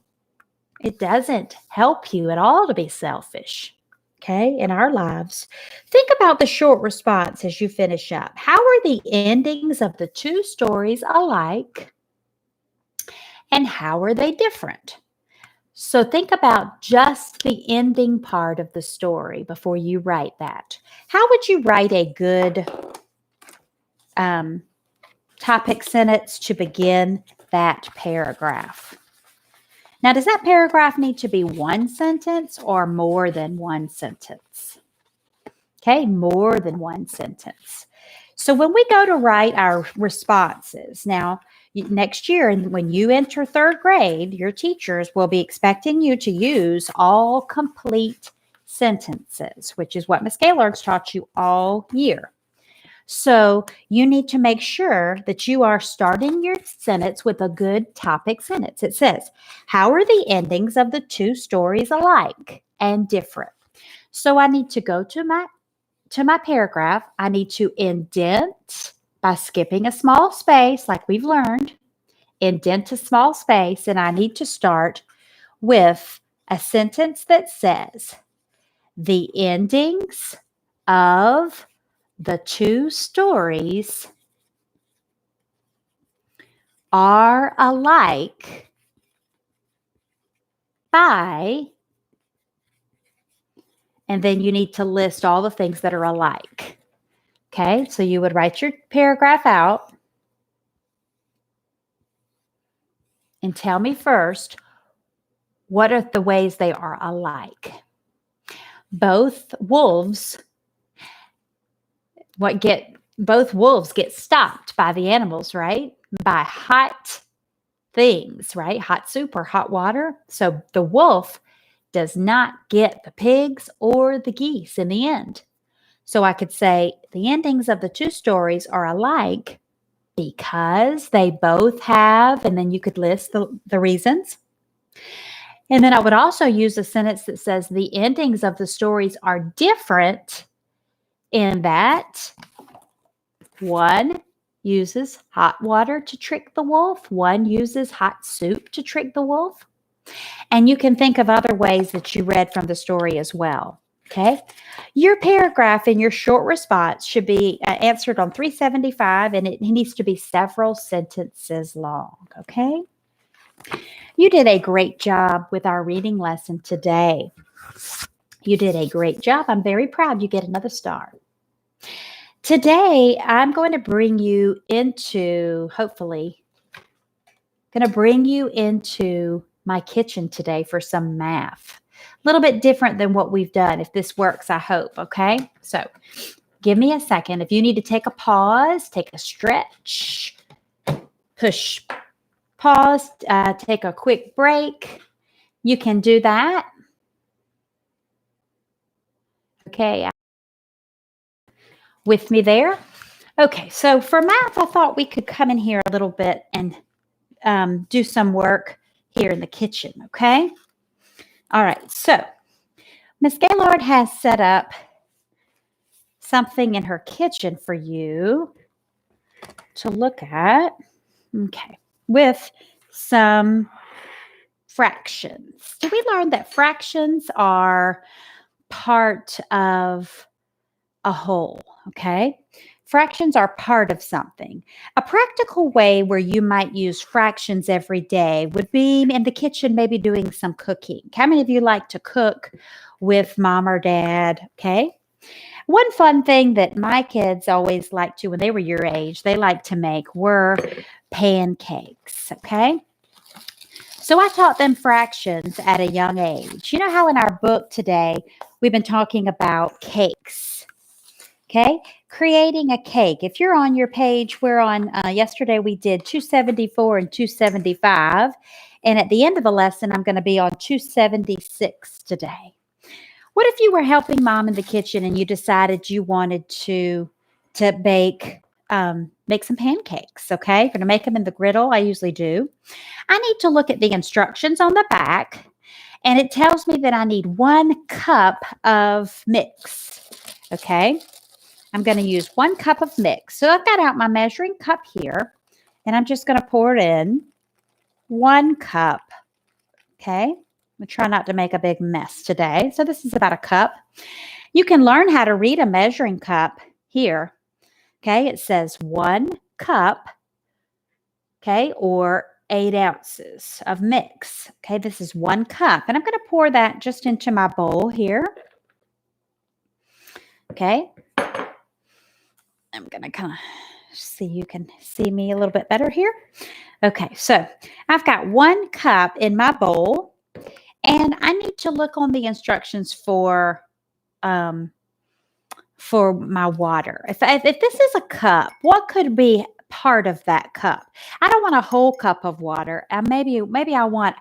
It doesn't help you at all to be selfish. Okay? In our lives. Think about the short response as you finish up. How are the endings of the 2 stories alike? And how are they different? So think about just the ending part of the story before you write that. How would you write a good topic sentence to begin that paragraph? Now, does that paragraph need to be 1 sentence or more than 1 sentence? Okay, more than 1 sentence. So when we go to write our responses, now, next year, when you enter 3rd grade, your teachers will be expecting you to use all complete sentences, which is what Ms. Gaylord's taught you all year. So you need to make sure that you are starting your sentence with a good topic sentence. It says, how are the endings of the 2 stories alike and different? So I need to go to my paragraph. I need to indent by skipping a small space like we've learned. indent a small space, and I need to start with a sentence that says, the endings of the two stories are alike by, and then you need to list all the things that are alike. Okay, so you would write your paragraph out and tell me first, what are the ways they are alike? Both wolves get stopped by the animals, right? By hot things, right? Hot soup or hot water. So the wolf does not get the pigs or the geese in the end. So I could say the endings of the two stories are alike because they both have, and then you could list the reasons. And then I would also use a sentence that says the endings of the stories are different in that one uses hot water to trick the wolf, one uses hot soup to trick the wolf. And you can think of other ways that you read from the story as well. Okay. Your paragraph in your short response should be answered on 375, and it needs to be several sentences long. Okay. You did a great job with our reading lesson today. You did a great job. I'm very proud. You get another star. Today, I'm going to bring you into, hopefully, my kitchen today for some math. A little bit different than what we've done. If this works, I hope. Okay. So give me a second. If you need to take a pause, take a stretch, push pause, take a quick break, you can do that. Okay. With me there? Okay. So for math, I thought we could come in here a little bit and do some work here in the kitchen. Okay. All right. So Miss Gaylord has set up something in her kitchen for you to look at. Okay. With some fractions. So we learned that fractions are part of a whole. Okay. Fractions are part of something. A practical way where you might use fractions every day would be in the kitchen, maybe doing some cooking. How many of you like to cook with mom or dad? Okay. One fun thing that my kids always liked to, when they were your age, they liked to make were pancakes. Okay. So I taught them fractions at a young age. You know how in our book today, we've been talking about cakes. Okay, creating a cake. If you're on your page, we're on, yesterday we did 274 and 275. And at the end of the lesson, I'm going to be on 276 today. What if you were helping mom in the kitchen and you decided you wanted to make some pancakes? Okay, you're going to make them in the griddle. I usually do. I need to look at the instructions on the back, and it tells me that I need 1 cup of mix. Okay. I'm going to use 1 cup of mix. So I've got out my measuring cup here, and I'm just going to pour it in 1 cup. Okay. I'm going to try not to make a big mess today. So this is about a cup. You can learn how to read a measuring cup here. Okay. It says 1 cup. Okay. Or 8 ounces of mix. Okay. This is 1 cup. And I'm going to pour that just into my bowl here. Okay. I'm going to kind of see, you can see me a little bit better here. Okay, so I've got 1 cup in my bowl, and I need to look on the instructions for my water. If this is a cup, what could be part of that cup? I don't want a whole cup of water. Maybe I want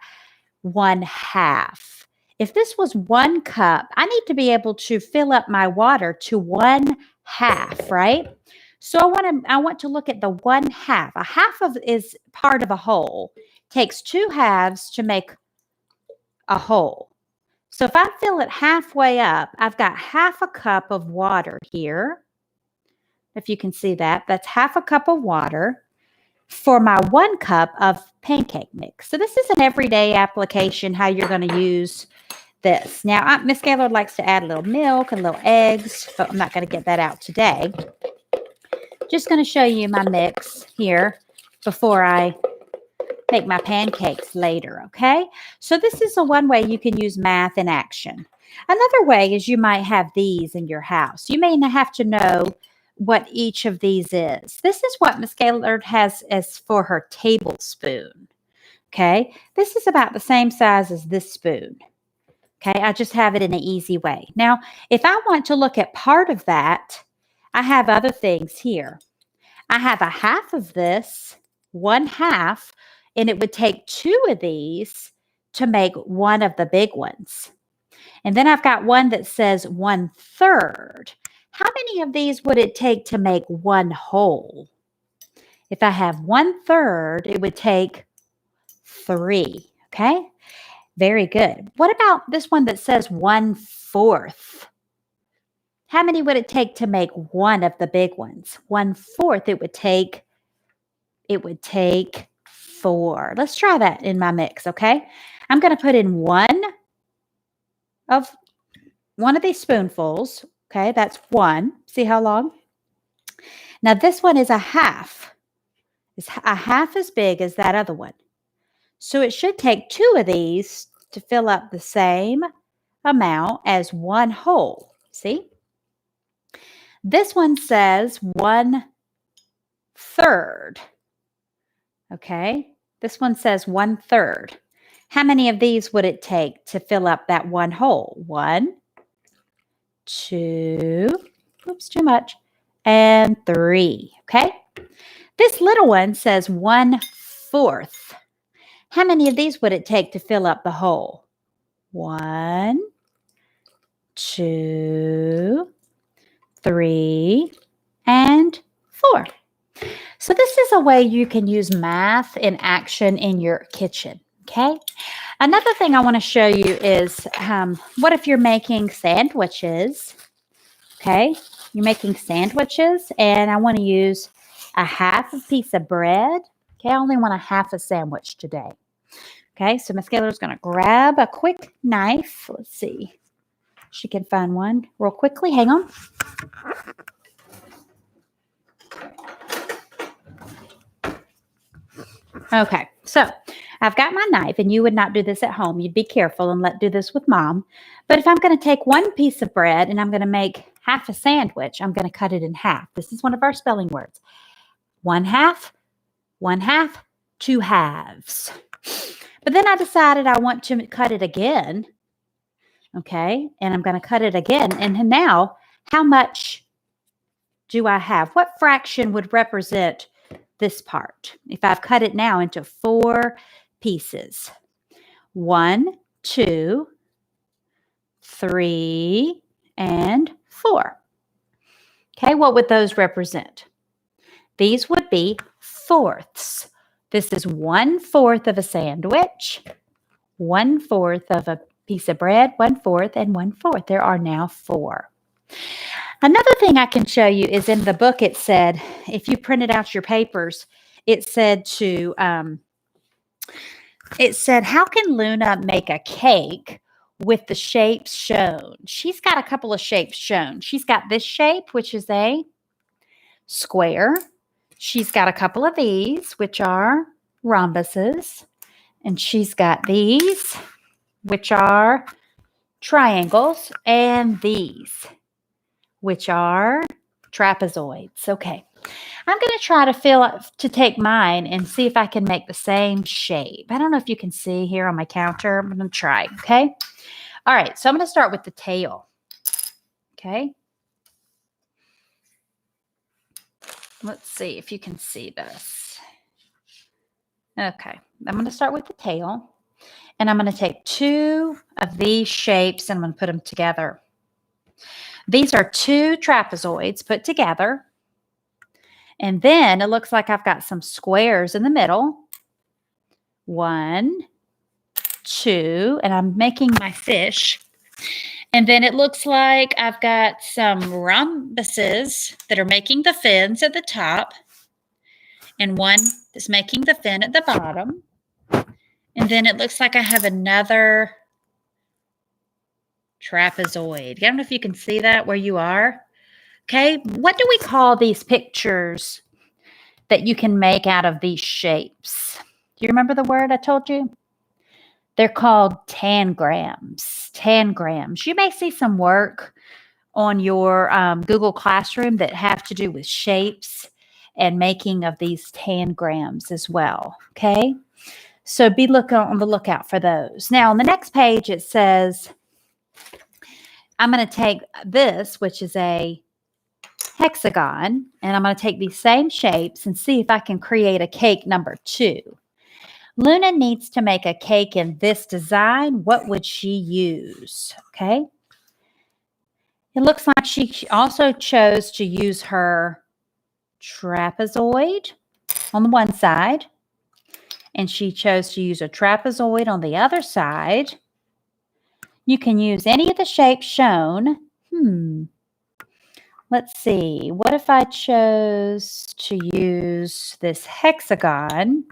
1/2. If this was 1 cup, I need to be able to fill up my water to 1/2, right? So I want to look at the 1/2. A half is part of a whole. Takes 2 halves to make a whole. So if I fill it halfway up, I've got 1/2 cup of water here. If you can see that, that's 1/2 cup of water. for my 1 cup of pancake mix. So this is an everyday application, how you're going to use this. Now, Miss Gaylord likes to add a little milk and little eggs, but I'm not going to get that out today. Just going to show you my mix here before I make my pancakes later, okay? So this is one way you can use math in action. Another way is you might have these in your house. You may not have to know what each of these is. This is what Miss Gaylord has as for her tablespoon, okay? This is about the same size as this spoon, okay? I just have it in an easy way. Now, if I want to look at part of that, I have other things here. I have a half of this, 1/2, and it would take 2 of these to make one of the big ones. And then I've got one that says 1/3. How many of these would it take to make one whole? If I have 1/3, it would take 3. Okay, very good. What about this one that says 1/4? How many would it take to make one of the big ones? 1/4, it would take 4. Let's try that in my mix, okay? I'm going to put in one of these spoonfuls. Okay, that's 1. See how long? Now this one is a half. It's a half as big as that other one. So it should take 2 of these to fill up the same amount as one whole. See? This one says 1/3. Okay, this one says 1/3. How many of these would it take to fill up that one whole? 1, 2, oops, too much, and 3. Okay, this little one says 1/4. How many of these would it take to fill up the whole? 1, 2, 3, and 4. So this is a way you can use math in action in your kitchen, okay? Another thing I want to show you is what if you're making sandwiches, okay? You're making sandwiches, and I want to use a half a piece of bread. Okay, I only want a half a sandwich today. Okay, so Miss Gaylord's going to grab a quick knife. Let's see. She can find one real quickly. Hang on. Okay, so I've got my knife, and you would not do this at home. You'd be careful and do this with Mom. But if I'm going to take one piece of bread and I'm going to make half a sandwich, I'm going to cut it in half. This is one of our spelling words. 1/2, 1/2, 2 halves. But then I decided I want to cut it again. Okay, and I'm going to cut it again. And now, how much do I have? What fraction would represent this part if I've cut it now into 4 pieces? 1, 2, 3, and 4. Okay, what would those represent? These would be fourths. This is 1/4 of a sandwich, 1/4 of a piece of bread, 1/4, and 1/4. There are now 4. Another thing I can show you is in the book. It said, if you printed out your papers, it said how can Luna make a cake with the shapes shown? She's got a couple of shapes shown. She's got this shape, which is a square. She's got a couple of these, which are rhombuses. And she's got these, which are triangles. And these, which are trapezoids. Okay, I'm going to try to take mine and see if I can make the same shape. I don't know if you can see here on my counter. I'm going to try, okay? All right, so I'm going to start with the tail, okay? Let's see if you can see this. Okay, I'm going to start with the tail, and I'm going to take 2 of these shapes, and I'm going to put them together. These are 2 trapezoids put together. And then it looks like I've got some squares in the middle. 1, 2, and I'm making my fish. And then it looks like I've got some rhombuses that are making the fins at the top. and one is making the fin at the bottom. And then it looks like I have another trapezoid. I don't know if you can see that where you are. Okay, what do we call these pictures that you can make out of these shapes? Do you remember the word I told you? They're called tangrams. Tangrams. You may see some work on your Google Classroom that have to do with shapes and making of these tangrams as well. Okay, so be on the lookout for those. Now, on the next page, it says, I'm going to take this, which is a hexagon, and I'm going to take these same shapes and see if I can create a cake number 2. Luna needs to make a cake in this design. What would she use? Okay. It looks like she also chose to use her trapezoid on the one side, and she chose to use a trapezoid on the other side. You can use any of the shapes shown. Let's see. What if I chose to use this hexagon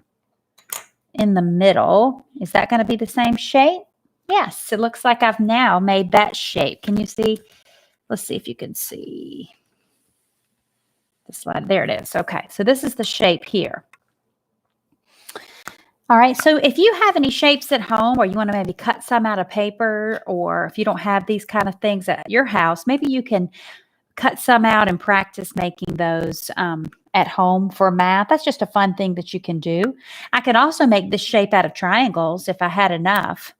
in the middle? Is that going to be the same shape? Yes, it looks like I've now made that shape. Can you see? Let's see if you can see the slide. There it is. Okay, so this is the shape here. All right, so if you have any shapes at home, or you want to maybe cut some out of paper, or if you don't have these kind of things at your house, maybe you can cut some out and practice making those at home for math. That's just a fun thing that you can do. I could also make this shape out of triangles if I had enough.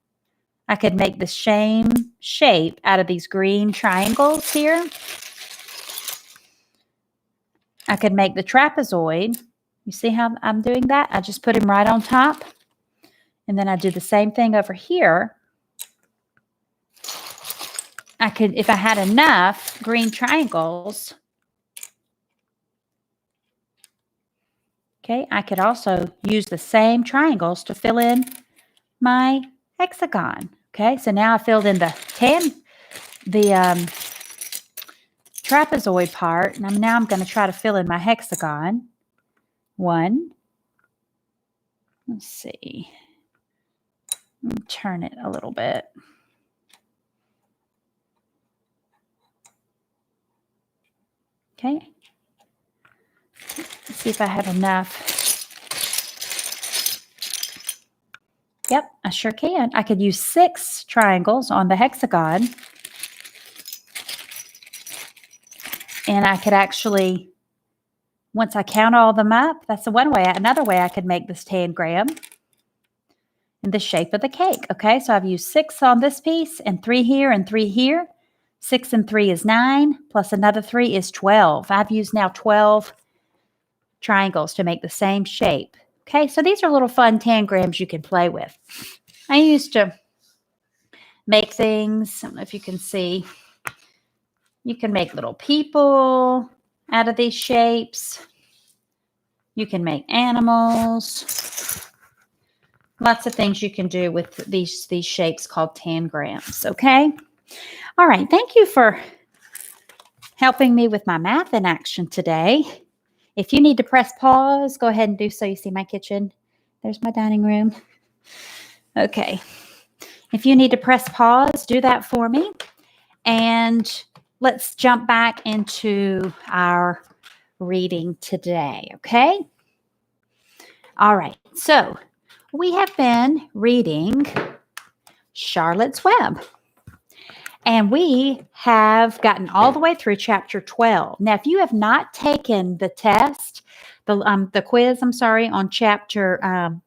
I could make the same shape out of these green triangles here. I could make the trapezoid. You see how I'm doing that? I just put him right on top. And then I do the same thing over here. I could, if I had enough green triangles, okay, I could also use the same triangles to fill in my hexagon. Okay, so now I filled in the trapezoid part, and now I'm going to try to fill in my hexagon. One. Let's see. Let me turn it a little bit. Okay. Let's see if I have enough. Yep, I sure can. I could use 6 triangles on the hexagon. And I could actually, once I count all of them up, that's the one way. Another way I could make this tangram in the shape of the cake. Okay, so I've used 6 on this piece, and 3 here and 3 here. 6 and 3 is 9, plus another 3 is 12. I've used now 12 triangles to make the same shape. Okay, so these are little fun tangrams you can play with. I used to make things, I don't know if you can see, you can make little people out of these shapes. You can make animals. Lots of things you can do with these shapes called tangrams, okay? All right, thank you for helping me with my math in action today. If you need to press pause, go ahead and do so. You see my kitchen? There's my dining room. Okay. If you need to press pause, do that for me. And let's jump back into our reading today, okay? All right. So we have been reading Charlotte's Web. And we have gotten all the way through chapter 12. Now, if you have not taken the test, the quiz, on chapter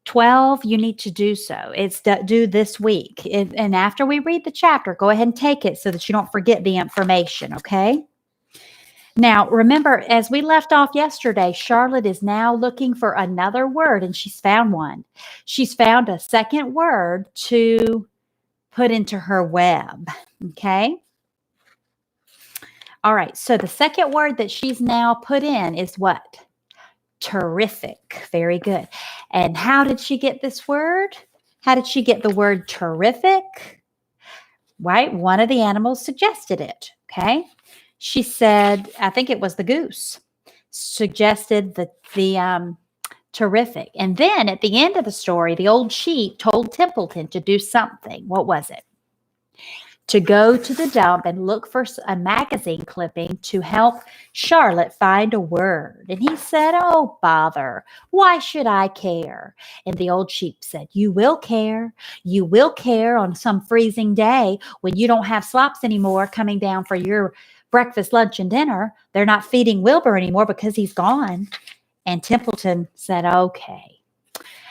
12, you need to do so. It's due this week. And after we read the chapter, go ahead and take it so that you don't forget the information, okay? Now, remember, as we left off yesterday, Charlotte is now looking for another word, and she's found one. She's found a second word to put into her web, okay? All right, so the second word that she's now put in is what? Terrific. Very good. And how did she get this word? How did she get the word terrific? Right, one of the animals suggested it, okay? She said, I think it was the goose. suggested the terrific. And then at the end of the story, the old sheep told Templeton to do something. What was it? To go to the dump and look for a magazine clipping to help Charlotte find a word. And he said, "Oh, bother. Why should I care?" And the old sheep said, "You will care. You will care on some freezing day when you don't have slops anymore coming down for your breakfast, lunch, and dinner. They're not feeding Wilbur anymore because he's gone." And Templeton said, "Okay."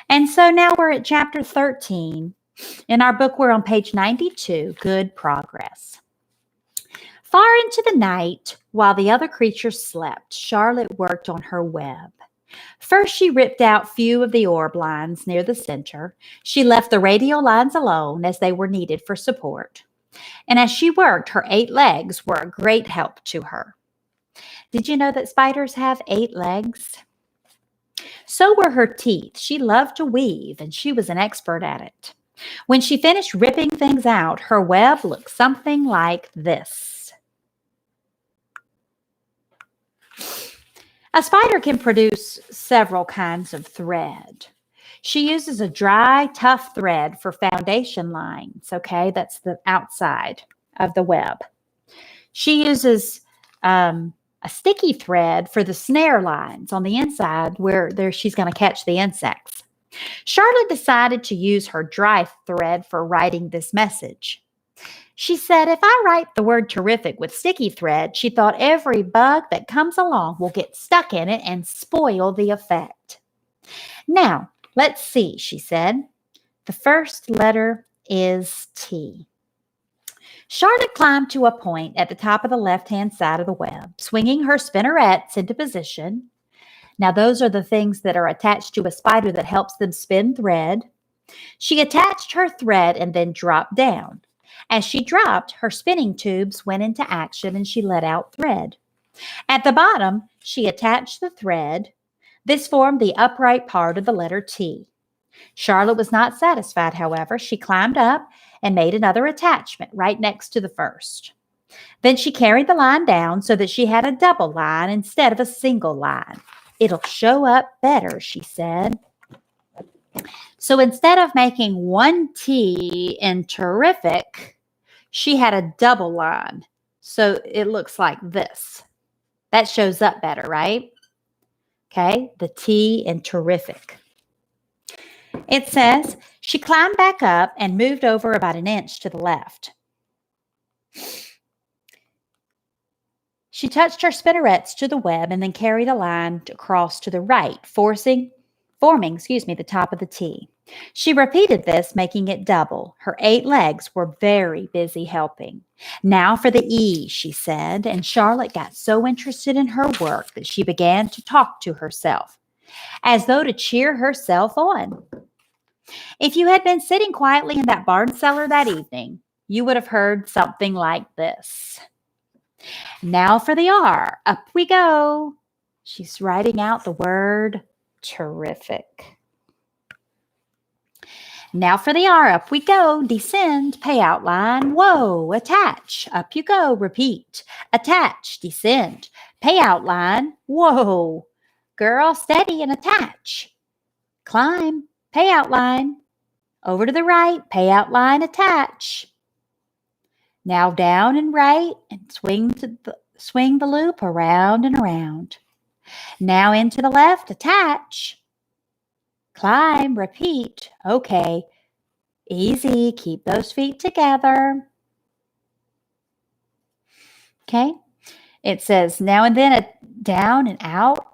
And so now we're at chapter 13. In our book, we're on page 92, Good Progress. Far into the night, while the other creatures slept, Charlotte worked on her web. First, she ripped out few of the orb lines near the center. She left the radial lines alone as they were needed for support. And as she worked, her 8 legs were a great help to her. Did you know that spiders have 8 legs? So were her teeth. She loved to weave, and she was an expert at it. When she finished ripping things out, her web looked something like this. A spider can produce several kinds of thread. She uses a dry, tough thread for foundation lines, okay? That's the outside of the web. She uses a sticky thread for the snare lines on the inside where she's going to catch the insects. Charlotte decided to use her dry thread for writing this message. She said, "If I write the word terrific with sticky thread," she thought, "every bug that comes along will get stuck in it and spoil the effect." "Now, let's see," she said. "The first letter is T." Charlotte climbed to a point at the top of the left-hand side of the web, swinging her spinnerets into position. Now, those are the things that are attached to a spider that helps them spin thread. She attached her thread and then dropped down. As she dropped, her spinning tubes went into action and she let out thread. At the bottom, she attached the thread. This formed the upright part of the letter T. Charlotte was not satisfied, however. She climbed up and made another attachment right next to the first. Then she carried the line down so that she had a double line instead of a single line. "It'll show up better," she said. So instead of making one T in terrific, she had a double line. So it looks like this. That shows up better, right? Okay, the T in terrific. It says, she climbed back up and moved over about an inch to the left. She touched her spinnerets to the web and then carried a line across to the right, forming the top of the T. She repeated this, making it double. Her 8 legs were very busy helping. "Now for the E," she said, and Charlotte got so interested in her work that she began to talk to herself, as though to cheer herself on. If you had been sitting quietly in that barn cellar that evening, you would have heard something like this. "Now for the R. Up we go." She's writing out the word terrific. "Now for the R. Up we go. Descend. Pay outline. Whoa. Attach. Up you go. Repeat. Attach. Descend. Pay outline. Whoa. Girl, steady and attach. Climb. Pay outline. Over to the right. Pay outline. Attach. Now down and right and swing the loop around and around. Now into the left, attach. Climb, repeat. Okay, easy, keep those feet together. Okay, it says now and then down and out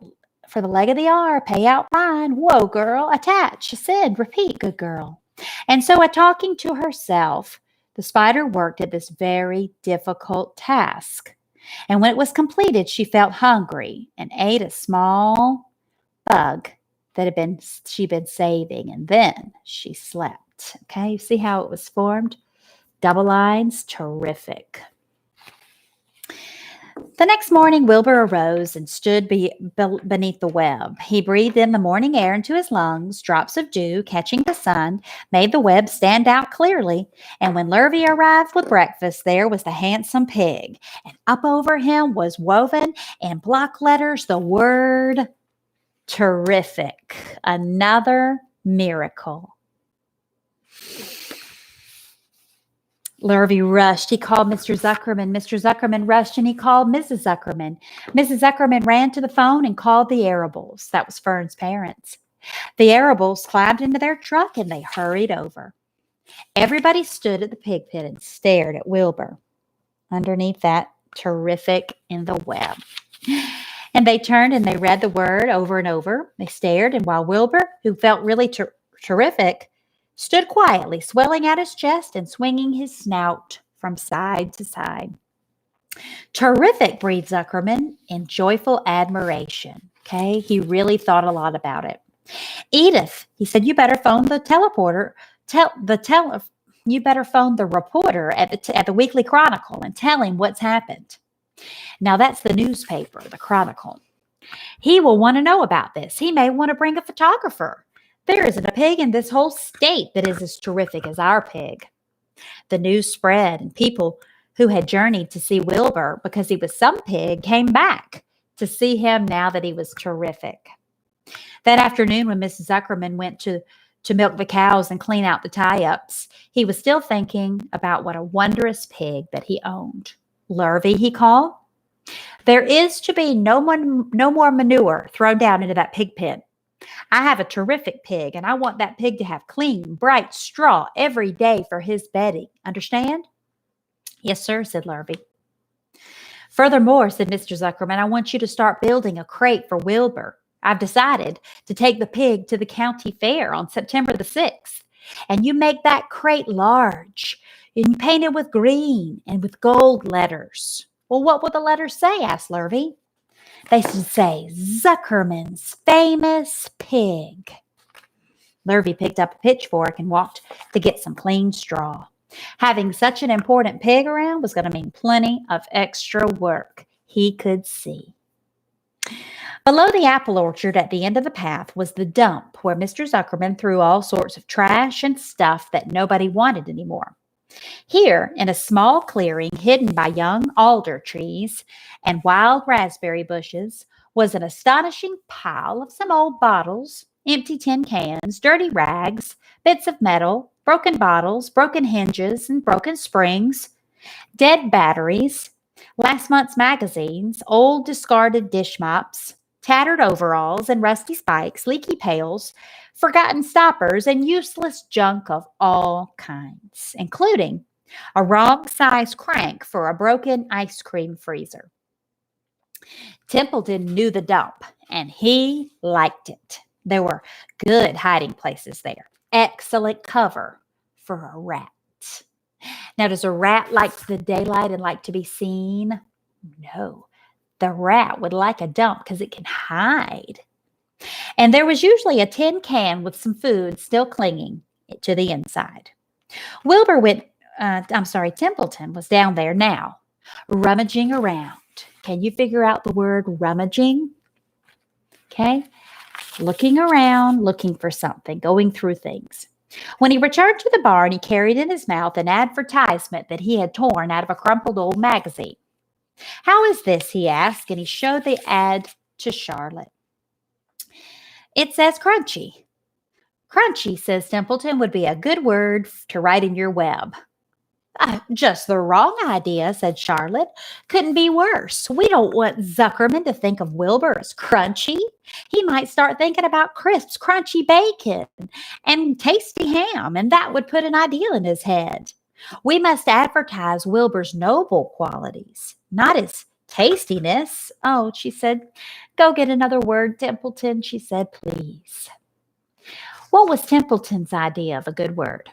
for the leg of the R, pay out line. Whoa, girl, attach, ascend, repeat, good girl. And so talking to herself, the spider worked at this very difficult task. And when it was completed, she felt hungry and ate a small bug that she'd been saving. And then she slept. Okay, you see how it was formed? Double lines, terrific. The next morning, Wilbur arose and stood beneath the web. He breathed in the morning air into his lungs. Drops of dew, catching the sun, made the web stand out clearly. And when Lurvy arrived with breakfast, there was the handsome pig. And up over him was woven in block letters the word terrific. Another miracle. Lurvy rushed. He called Mr. Zuckerman. Mr. Zuckerman rushed and he called Mrs. Zuckerman. Mrs. Zuckerman ran to the phone and called the Arables. That was Fern's parents. The Arables climbed into their truck and they hurried over. Everybody stood at the pig pen and stared at Wilbur underneath that terrific in the web. And they turned and they read the word over and over. They stared, and while Wilbur, who felt really terrific, stood quietly, swelling out his chest and swinging his snout from side to side. Terrific, breathed Zuckerman in joyful admiration. Okay, he really thought a lot about it. Edith, he said, you better phone the teleporter. You better phone the reporter at the Weekly Chronicle and tell him what's happened. Now that's the newspaper, the Chronicle. He will want to know about this. He may want to bring a photographer. There isn't a pig in this whole state that is as terrific as our pig. The news spread, and people who had journeyed to see Wilbur because he was some pig came back to see him now that he was terrific. That afternoon when Mrs. Zuckerman went to milk the cows and clean out the tie-ups, he was still thinking about what a wondrous pig that he owned. Lurvy, he called. There is to be no more manure thrown down into that pig pen. I have a terrific pig, and I want that pig to have clean, bright straw every day for his bedding. Understand? Yes, sir, said Lurvy. Furthermore, said Mr. Zuckerman, I want you to start building a crate for Wilbur. I've decided to take the pig to the county fair on September the 6th, and you make that crate large, and you paint it with green and with gold letters. Well, what will the letters say? Asked Lurvy. They should say, Zuckerman's famous pig. Lurvy picked up a pitchfork and walked to get some clean straw. Having such an important pig around was going to mean plenty of extra work, he could see. Below the apple orchard at the end of the path was the dump where Mr. Zuckerman threw all sorts of trash and stuff that nobody wanted anymore. Here, in a small clearing hidden by young alder trees and wild raspberry bushes, was an astonishing pile of some old bottles, empty tin cans, dirty rags, bits of metal, broken bottles, broken hinges and broken springs, dead batteries, last month's magazines, old discarded dish mops, tattered overalls and rusty spikes, leaky pails, forgotten stoppers, and useless junk of all kinds, including a wrong-sized crank for a broken ice cream freezer. Templeton knew the dump, and he liked it. There were good hiding places there. Excellent cover for a rat. Now, does a rat like the daylight and like to be seen? No. The rat would like a dump because it can hide. And there was usually a tin can with some food still clinging to the inside. Templeton was down there now, rummaging around. Can you figure out the word rummaging? Okay. Looking around, looking for something, going through things. When he returned to the barn, he carried in his mouth an advertisement that he had torn out of a crumpled old magazine. How is this? He asked, and he showed the ad to Charlotte. It says crunchy. Crunchy, says Templeton, would be a good word to write in your web. Just the wrong idea, said Charlotte. Couldn't be worse. We don't want Zuckerman to think of Wilbur as crunchy. He might start thinking about crisp, crunchy bacon and tasty ham, and that would put an idea in his head. We must advertise Wilbur's noble qualities, not his tastiness. Oh, she said, go get another word, Templeton, she said, please. What was Templeton's idea of a good word?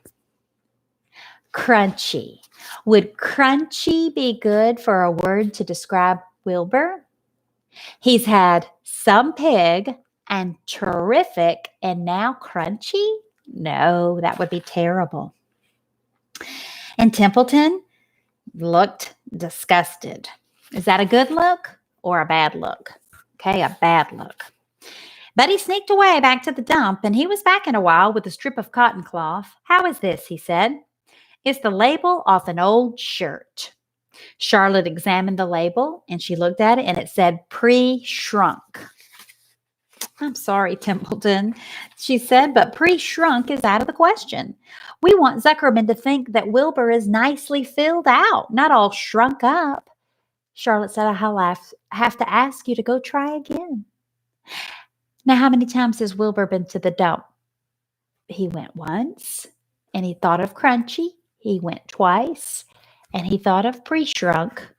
Crunchy. Would crunchy be good for a word to describe Wilbur? He's had some pig and terrific and now crunchy? No, that would be terrible. And Templeton looked disgusted. Is that a good look or a bad look? Okay, a bad look. But he sneaked away back to the dump, and he was back in a while with a strip of cotton cloth. "How is this?" he said. "It's the label off an old shirt." Charlotte examined the label, and she looked at it, and it said pre-shrunk. "I'm sorry, Templeton," she said, "but pre-shrunk is out of the question. We want Zuckerman to think that Wilbur is nicely filled out, not all shrunk up." Charlotte said, "I'll have to ask you to go try again." Now, how many times has Wilbur been to the dump? He went once, and he thought of Crunchy. He went twice, and he thought of pre-shrunk.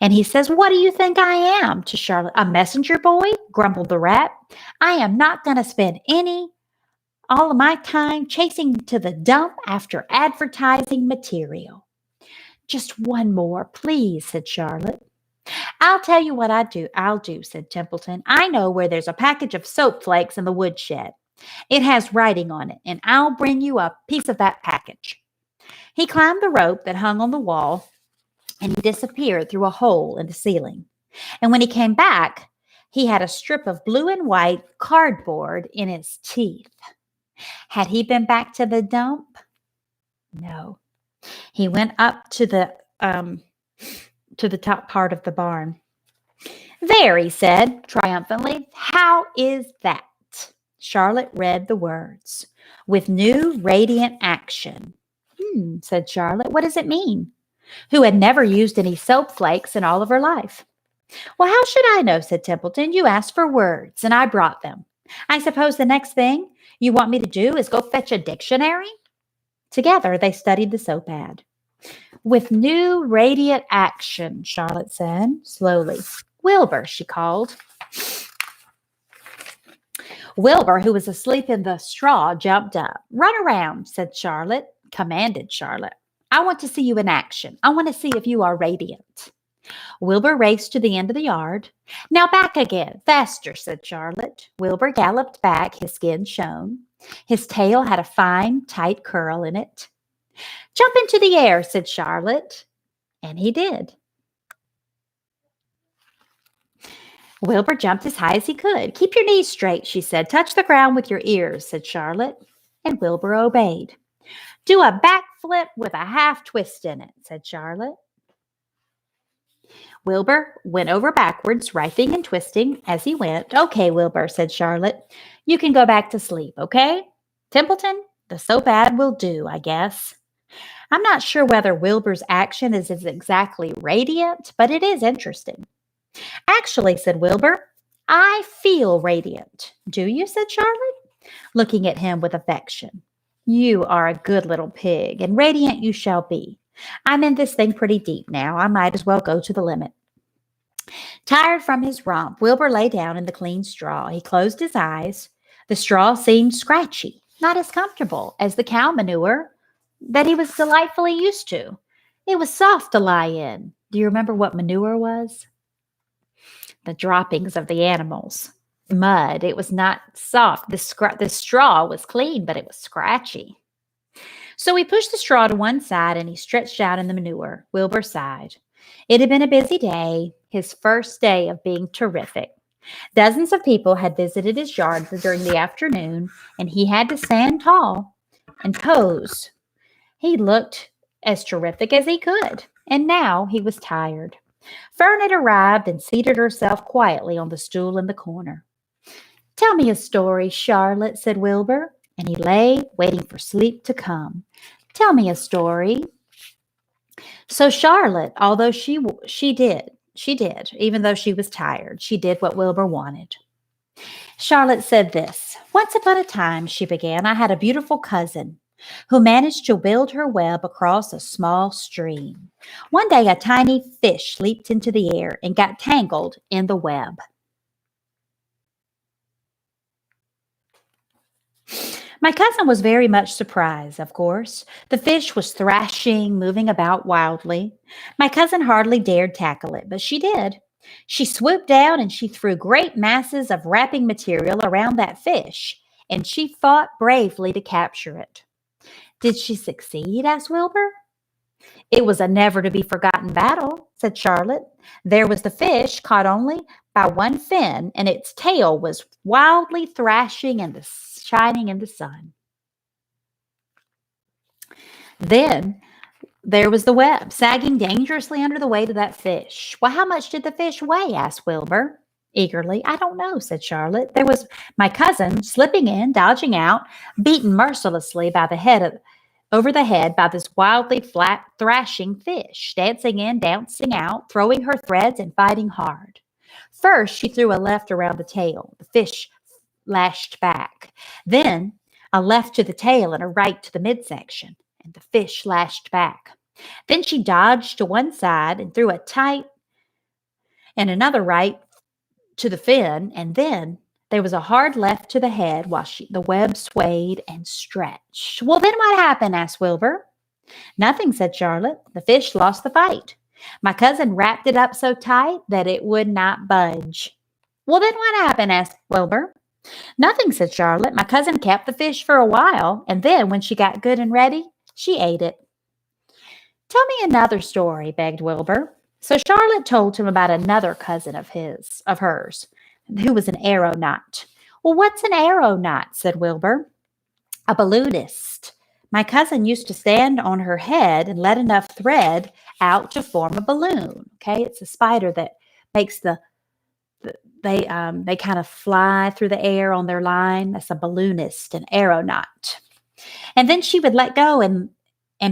And he says, "What do you think I am?" to Charlotte. "A messenger boy?" grumbled the rat. "I am not going to spend all of my time chasing to the dump after advertising material." "Just one more, please," said Charlotte. "I'll tell you what I'll do," said Templeton. "I know where there's a package of soap flakes in the woodshed. It has writing on it, and I'll bring you a piece of that package." He climbed the rope that hung on the wall, and he disappeared through a hole in the ceiling. And when he came back, he had a strip of blue and white cardboard in his teeth. Had he been back to the dump? No. He went up to the top part of the barn. "There," he said triumphantly. "How is that?" Charlotte read the words. "With new radiant action." Said Charlotte. "What does it mean?" Who had never used any soap flakes in all of her life. "Well, how should I know?" said Templeton. "You asked for words, and I brought them. I suppose the next thing you want me to do is go fetch a dictionary?" Together, they studied the soap ad. "With new radiant action," Charlotte said slowly. "Wilbur," she called. Wilbur, who was asleep in the straw, jumped up. "Run around," commanded Charlotte. "I want to see you in action. I want to see if you are radiant." Wilbur raced to the end of the yard. "Now back again, faster," said Charlotte. Wilbur galloped back. His skin shone. His tail had a fine, tight curl in it. "Jump into the air," said Charlotte. And he did. Wilbur jumped as high as he could. "Keep your knees straight," she said. "Touch the ground with your ears," said Charlotte. And Wilbur obeyed. "Do a backflip with a half twist in it," said Charlotte. Wilbur went over backwards, righting and twisting as he went. "Okay, Wilbur," said Charlotte. "You can go back to sleep, okay? Templeton, the soap ad will do, I guess." I'm not sure whether Wilbur's action is exactly radiant, but it is interesting. "Actually," said Wilbur, "I feel radiant." "Do you?" said Charlotte, looking at him with affection. "You are a good little pig, and radiant you shall be. I'm in this thing pretty deep now. I might as well go to the limit." Tired from his romp, Wilbur lay down in the clean straw. He closed his eyes. The straw seemed scratchy, not as comfortable as the cow manure that he was delightfully used to. It was soft to lie in. Do you remember what manure was? The droppings of the animals. Mud. It was not soft. The straw was clean, but it was scratchy. So he pushed the straw to one side and he stretched out in the manure. Wilbur sighed. It had been a busy day, his first day of being terrific. Dozens of people had visited his yard during the afternoon, and he had to stand tall and pose. He looked as terrific as he could, and now he was tired. Fern had arrived and seated herself quietly on the stool in the corner. "Tell me a story, Charlotte," said Wilbur, and he lay waiting for sleep to come. "Tell me a story." So Charlotte, although she did, even though she was tired, she did what Wilbur wanted. Charlotte said this. "Once upon a time," she began, "I had a beautiful cousin who managed to build her web across a small stream. One day, a tiny fish leaped into the air and got tangled in the web. My cousin was very much surprised, of course. The fish was thrashing, moving about wildly. My cousin hardly dared tackle it, but she did. She swooped down and she threw great masses of wrapping material around that fish, and she fought bravely to capture it." "Did she succeed?" asked Wilbur. "It was a never-to-be-forgotten battle. said Charlotte. There was the fish caught only by one fin, and its tail was wildly thrashing and shining in the sun. Then there was the web, sagging dangerously under the weight of that fish. Well, how much did the fish weigh? Asked Wilbur eagerly. I don't know, said Charlotte. There was my cousin slipping in, dodging out, beaten mercilessly by the head of, over the head by this wildly flat thrashing fish, dancing in, dancing out, throwing her threads and fighting hard. First, she threw a left around the tail. The fish lashed back. Then, a left to the tail and a right to the midsection, and the fish lashed back. Then she dodged to one side and threw a tight and another right to the fin, and then there was a hard left to the head while the web swayed and stretched. Well, then what happened? Asked Wilbur. Nothing, said Charlotte. The fish lost the fight. My cousin wrapped it up so tight that it would not budge. Well, then what happened? Asked Wilbur. Nothing, said Charlotte. My cousin kept the fish for a while, and then when she got good and ready, she ate it. Tell me another story, begged Wilbur. So Charlotte told him about another cousin of hers, who was an aeronaut. Well, what's an aeronaut? Said Wilbur. A balloonist. My cousin used to stand on her head and let enough thread out to form a balloon. Okay, it's a spider that makes they kind of fly through the air on their line. That's a balloonist, an aeronaut. And then she would let go and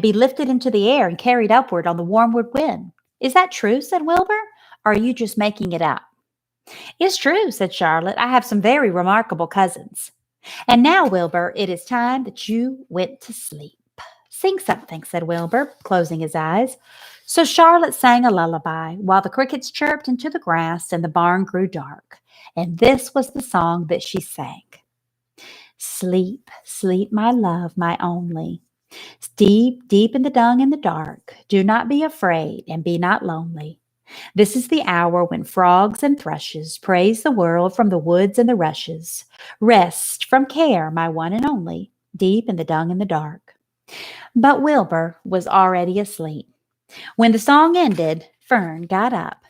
be lifted into the air and carried upward on the warmward wind. Is that true? Said Wilbur. Or are you just making it up? It's true, said Charlotte. I have some very remarkable cousins. And now, Wilbur, it is time that you went to sleep. Sing something, said Wilbur, closing his eyes. So Charlotte sang a lullaby while the crickets chirped into the grass and the barn grew dark. And this was the song that she sang. Sleep, sleep, my love, my only. Deep, deep in the dung in the dark. Do not be afraid and be not lonely. This is the hour when frogs and thrushes praise the world from the woods and the rushes. Rest from care, my one and only, deep in the dung in the dark. But Wilbur was already asleep. When the song ended, Fern got up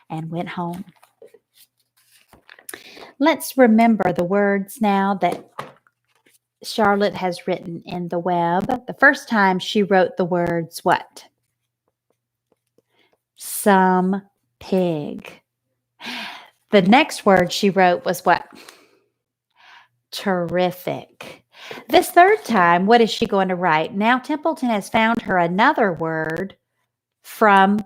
and went home. Let's remember the words now that Charlotte has written in the web. The first time she wrote the words, what? Some pig. The next word she wrote was what? Terrific. This third time, what is she going to write? Now Templeton has found her another word from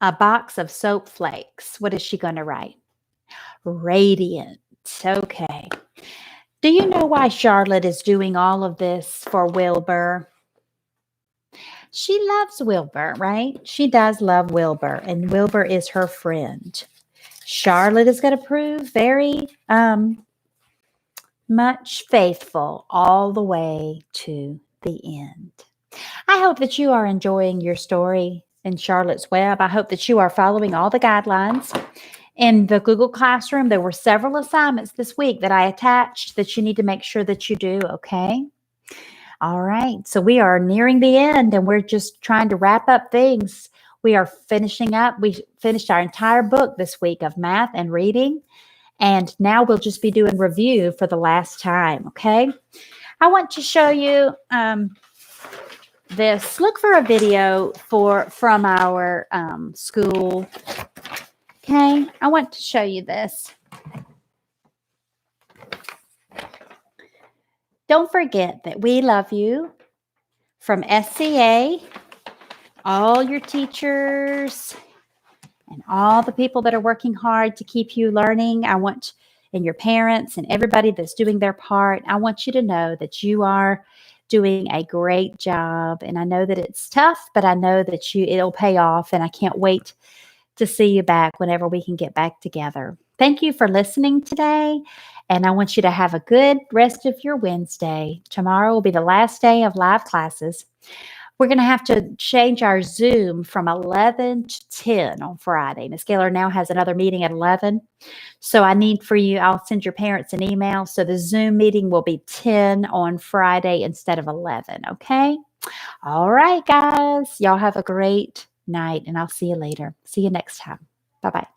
a box of soap flakes. What is she going to write? Radiant. Okay. Do you know why Charlotte is doing all of this for Wilbur? She loves Wilbur, right? She does love Wilbur, and Wilbur is her friend. Charlotte is going to prove very much faithful all the way to the end. I hope that you are enjoying your story in Charlotte's Web. I hope that you are following all the guidelines. In the Google Classroom, there were several assignments this week that I attached that you need to make sure that you do, okay? All right, so we are nearing the end, and we're just trying to wrap up things. We are finishing up. We finished our entire book this week of math and reading, and now we'll just be doing review for the last time, okay? I want to show you this. Look for a video from our school. Okay, I want to show you this. Don't forget that we love you from SCA, all your teachers, and all the people that are working hard to keep you learning. And your parents and everybody that's doing their part, I want you to know that you are doing a great job. And I know that it's tough, but I know that it'll pay off, and I can't wait to see you back whenever we can get back together. Thank you for listening today, and I want you to have a good rest of your Wednesday. Tomorrow will be the last day of live classes. We're going to have to change our Zoom from 11 to 10 on Friday. Miss Gaylor now has another meeting at 11. So I need for you, I'll send your parents an email. So the Zoom meeting will be 10 on Friday instead of 11, okay? All right, guys. Y'all have a great night, and I'll see you later. See you next time. Bye bye.